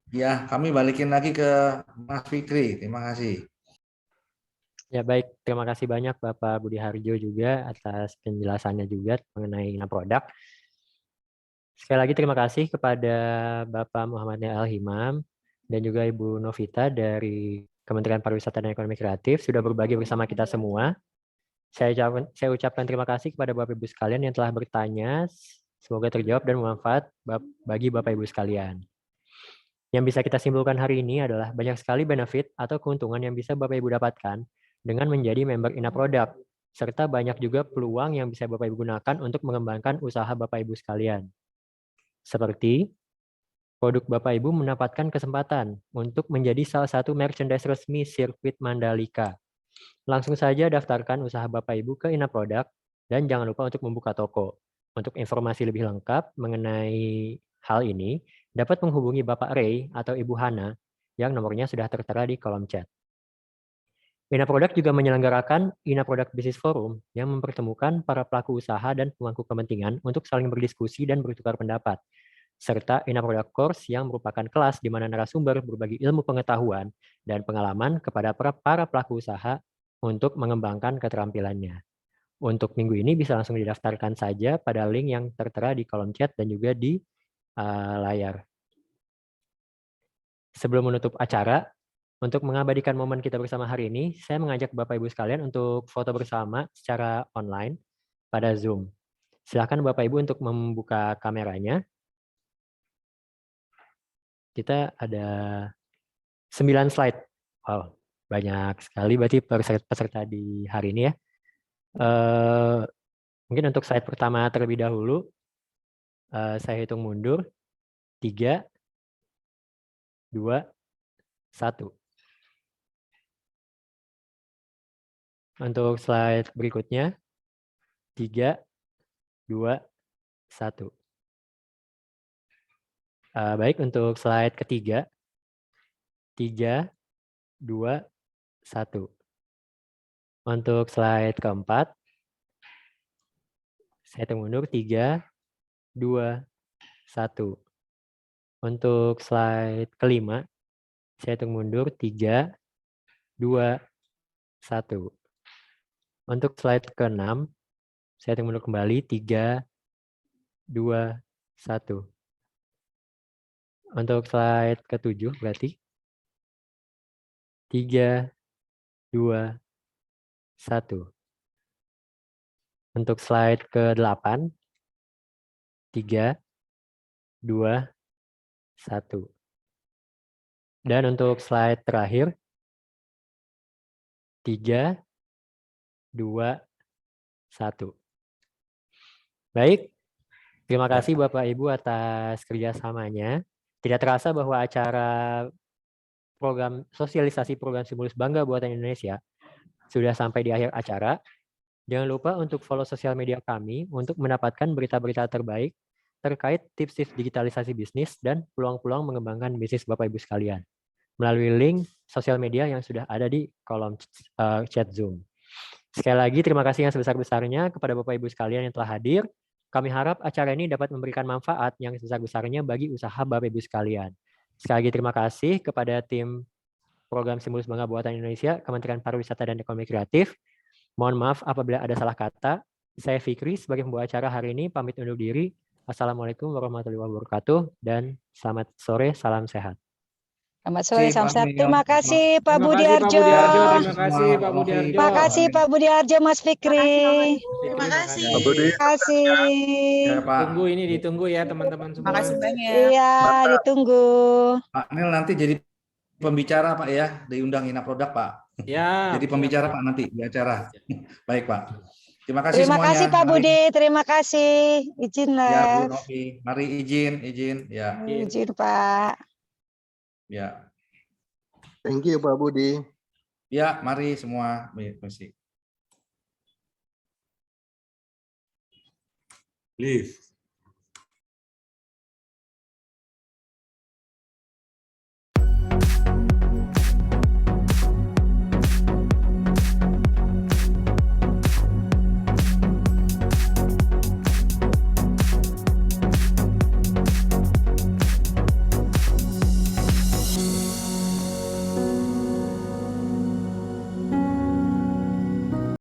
Ya, kami balikin lagi ke Mas Fikri. Terima kasih. Ya baik, terima kasih banyak Bapak Budi Harjo juga atas penjelasannya juga mengenai produk. Sekali lagi terima kasih kepada Bapak Muhammad Al-Himam dan juga Ibu Novita dari Kementerian Pariwisata dan Ekonomi Kreatif sudah berbagi bersama kita semua. Saya ucapkan terima kasih kepada Bapak Ibu sekalian yang telah bertanya. Semoga terjawab dan bermanfaat bagi Bapak Ibu sekalian. Yang bisa kita simpulkan hari ini adalah banyak sekali benefit atau keuntungan yang bisa Bapak Ibu dapatkan dengan menjadi member Ina Product, serta banyak juga peluang yang bisa Bapak Ibu gunakan untuk mengembangkan usaha Bapak Ibu sekalian. Seperti produk Bapak Ibu mendapatkan kesempatan untuk menjadi salah satu merchandise resmi sirkuit Mandalika. Langsung saja daftarkan usaha Bapak Ibu ke Ina Product dan jangan lupa untuk membuka toko. Untuk informasi lebih lengkap mengenai hal ini, dapat menghubungi Bapak Ray atau Ibu Hana yang nomornya sudah tertera di kolom chat. Ina Product juga menyelenggarakan Ina Product Business Forum yang mempertemukan para pelaku usaha dan pemangku kepentingan untuk saling berdiskusi dan bertukar pendapat, serta Ina Product Course yang merupakan kelas di mana narasumber berbagi ilmu pengetahuan dan pengalaman kepada para pelaku usaha untuk mengembangkan keterampilannya. Untuk minggu ini bisa langsung didaftarkan saja pada link yang tertera di kolom chat dan juga di layar. Sebelum menutup acara, untuk mengabadikan momen kita bersama hari ini, saya mengajak Bapak Ibu sekalian untuk foto bersama secara online pada Zoom. Silakan Bapak Ibu untuk membuka kameranya. Kita ada 9 slide. Wow, banyak sekali berarti peserta di hari ini ya. Mungkin untuk slide pertama terlebih dahulu, saya hitung mundur. 3, 2, 1. Untuk slide berikutnya, 3, 2, 1. Baik, untuk slide ketiga, 3, 2, 1. Untuk slide keempat, saya hitung mundur, 3, 2, 1. Untuk slide kelima, saya hitung mundur, 3, 2, 1. Untuk slide ke-6, saya hitung mundur kembali, 3, 2, 1. Untuk slide ke-7 berarti 3, 2, 1. Untuk slide ke-8, 3, 2, 1. Dan untuk slide terakhir, 3, 2, 1. Baik, terima kasih Bapak Ibu atas kerjasamanya. Tidak terasa bahwa acara program sosialisasi program Stimulus Bangga Buatan Indonesia sudah sampai di akhir acara. Jangan lupa untuk follow sosial media kami untuk mendapatkan berita-berita terbaik terkait tips-tips digitalisasi bisnis dan peluang-peluang mengembangkan bisnis Bapak Ibu sekalian melalui link sosial media yang sudah ada di kolom chat Zoom. Sekali lagi terima kasih yang sebesar-besarnya kepada Bapak Ibu sekalian yang telah hadir. Kami harap acara ini dapat memberikan manfaat yang sebesar-besarnya bagi usaha Bapak Ibu sekalian. Sekali lagi terima kasih kepada tim program Stimulus Bangga Buatan Indonesia, Kementerian Pariwisata dan Ekonomi Kreatif. Mohon maaf apabila ada salah kata. Saya Fikri sebagai pembawa acara hari ini pamit undur diri. Assalamualaikum warahmatullahi wabarakatuh dan selamat sore, salam sehat. Selamat sore, salam sehat. Terima kasih Pak Budi Harjo. Terima kasih Pak Budi Harjo. Terima kasih Pak Budi Harjo, Mas Fikri. Terima kasih. Terima kasih. Tunggu ini ditunggu ya teman-teman semua. Makasih banyak. Iya, ditunggu. Pak Nil nanti jadi pembicara Pak ya, diundang Ina Product Pak. Ya. Jadi pembicara Pak nanti di acara. Baik Pak. Terima kasih Terima semuanya. kasih Pak Budi, terima kasih. Izin Ya Bu Les. Novi, mari izin ya. Izin Pak. Ya. Thank you Pak Budi. Ya, mari semua. Leave.